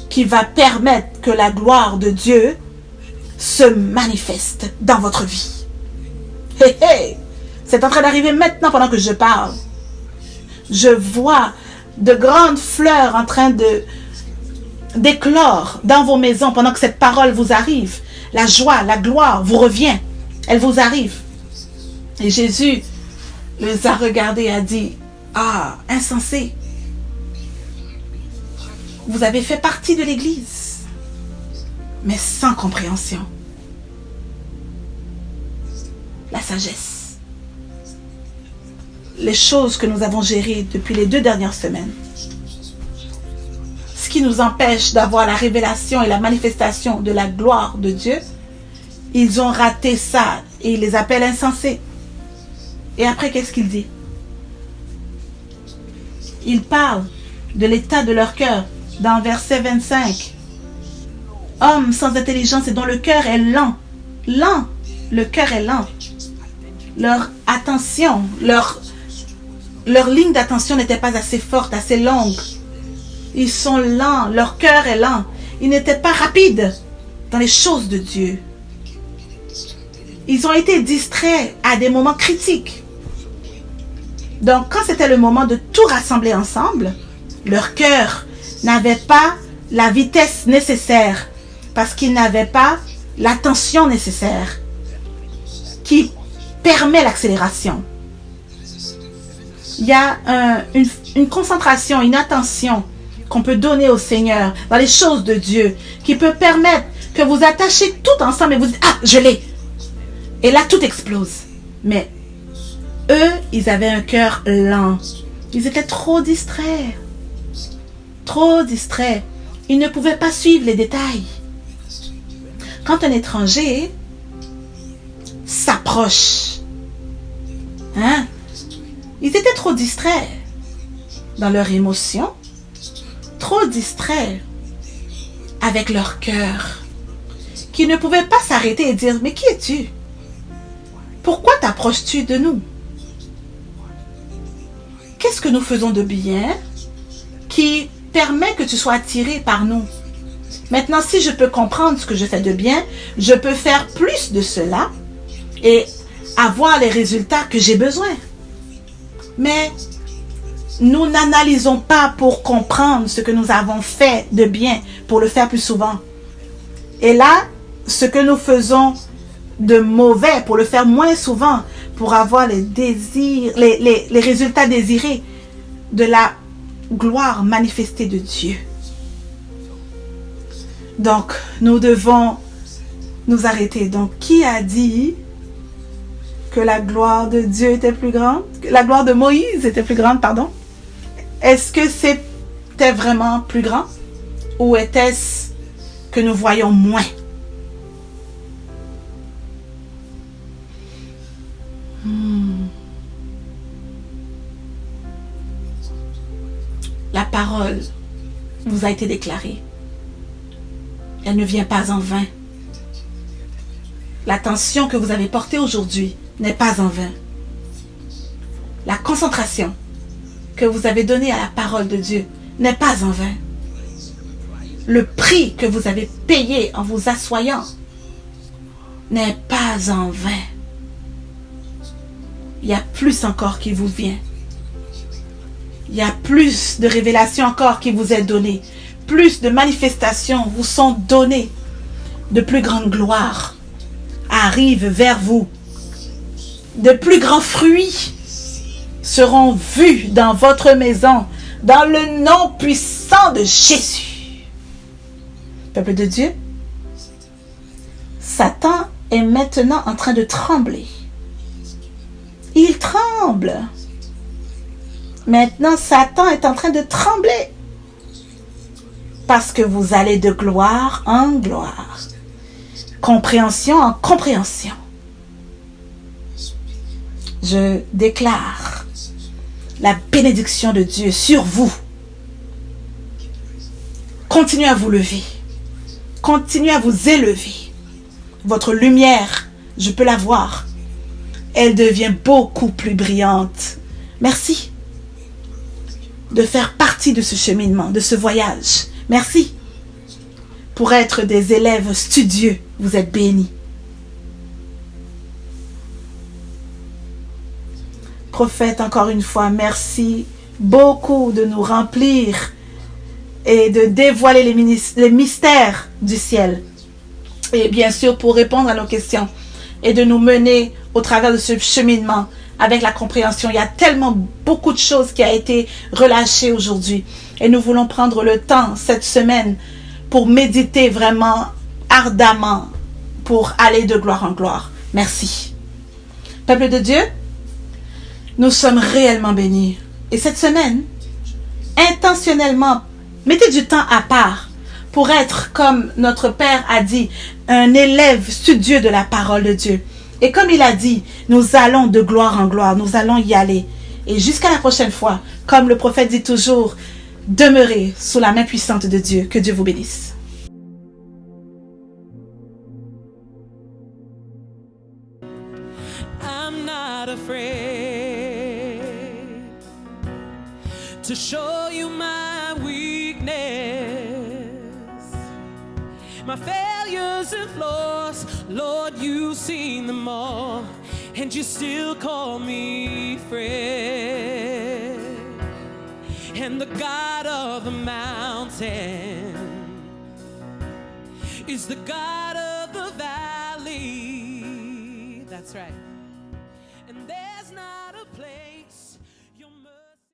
qui va permettre que la gloire de Dieu se manifeste dans votre vie. Hey, hey, c'est en train d'arriver maintenant pendant que je parle. Je vois de grandes fleurs en train d'éclore dans vos maisons pendant que cette parole vous arrive. La joie, la gloire vous revient. Elle vous arrive. Et Jésus les a regardés et a dit, Ah, insensé. Vous avez fait partie de l'Église, mais sans compréhension. La sagesse. Les choses que nous avons gérées depuis les 2 dernières semaines. Ce qui nous empêche d'avoir la révélation et la manifestation de la gloire de Dieu, ils ont raté ça et ils les appellent insensés. Et après, qu'est-ce qu'il dit? Il parle de l'état de leur cœur dans verset 25. Hommes sans intelligence et dont le cœur est lent. Lent. Le cœur est lent. Leur attention, leur ligne d'attention n'était pas assez forte, assez longue. Ils sont lents, leur cœur est lent. Ils n'étaient pas rapides dans les choses de Dieu. Ils ont été distraits à des moments critiques. Donc, quand c'était le moment de tout rassembler ensemble, leur cœur n'avait pas la vitesse nécessaire parce qu'ils n'avaient pas l'attention nécessaire qui permet l'accélération. Il y a une concentration, une attention qu'on peut donner au Seigneur dans les choses de Dieu qui peut permettre que vous attachiez tout ensemble et vous dites « Ah, je l'ai !» Et là, tout explose. Mais eux, ils avaient un cœur lent. Ils étaient trop distraits. Trop distraits. Ils ne pouvaient pas suivre les détails. Quand un étranger s'approche, ils étaient trop distraits dans leurs émotions, trop distraits avec leur cœur, qu'ils ne pouvaient pas s'arrêter et dire « Mais qui es-tu? Pourquoi t'approches-tu de nous? Qu'est-ce que nous faisons de bien qui permet que tu sois attiré par nous? Maintenant, si je peux comprendre ce que je fais de bien, je peux faire plus de cela et avoir les résultats que j'ai besoin. » Mais nous n'analysons pas pour comprendre ce que nous avons fait de bien pour le faire plus souvent. Et là, ce que nous faisons de mauvais pour le faire moins souvent, pour avoir les désirs, les résultats désirés de la gloire manifestée de Dieu. Donc, nous devons nous arrêter. Donc, qui a dit que la gloire de Dieu était plus grande? La gloire de Moïse était plus grande, pardon. Est-ce que c'était vraiment plus grand? Ou était-ce que nous voyons moins? La parole vous a été déclarée. Elle ne vient pas en vain. L'attention que vous avez portée aujourd'hui n'est pas en vain. La concentration que vous avez donnée à la parole de Dieu n'est pas en vain. Le prix que vous avez payé en vous assoyant n'est pas en vain. Il y a plus encore qui vous vient. Il y a plus de révélations encore qui vous est donnée. Plus de manifestations vous sont données. De plus grande gloire arrive vers vous. De plus grands fruits seront vus dans votre maison, dans le nom puissant de Jésus. Peuple de Dieu, Satan est maintenant en train de trembler. Il tremble. Maintenant, Satan est en train de trembler. Parce que vous allez de gloire en gloire. Compréhension en compréhension. Je déclare la bénédiction de Dieu sur vous. Continuez à vous lever. Continuez à vous élever. Votre lumière, je peux la voir. Elle devient beaucoup plus brillante. Merci de faire partie de ce cheminement, de ce voyage. Merci. Pour être des élèves studieux, vous êtes bénis. Prophète, encore une fois, merci beaucoup de nous remplir et de dévoiler les mystères du ciel. Et bien sûr, pour répondre à nos questions et de nous mener au travers de ce cheminement avec la compréhension. Il y a tellement beaucoup de choses qui a été relâchées aujourd'hui. Et nous voulons prendre le temps cette semaine pour méditer vraiment ardemment pour aller de gloire en gloire. Merci. Peuple de Dieu, nous sommes réellement bénis. Et cette semaine, intentionnellement, mettez du temps à part pour être, comme notre Père a dit, un élève studieux de la parole de Dieu. Et comme il a dit, nous allons de gloire en gloire, nous allons y aller. Et jusqu'à la prochaine fois, comme le prophète dit toujours, demeurez sous la main puissante de Dieu. Que Dieu vous bénisse. I'm not afraid to show you my weakness, my failures and flaws. Lord, you've seen them all, and you still call me friend. And the God of the mountain is the God of the valley. That's right.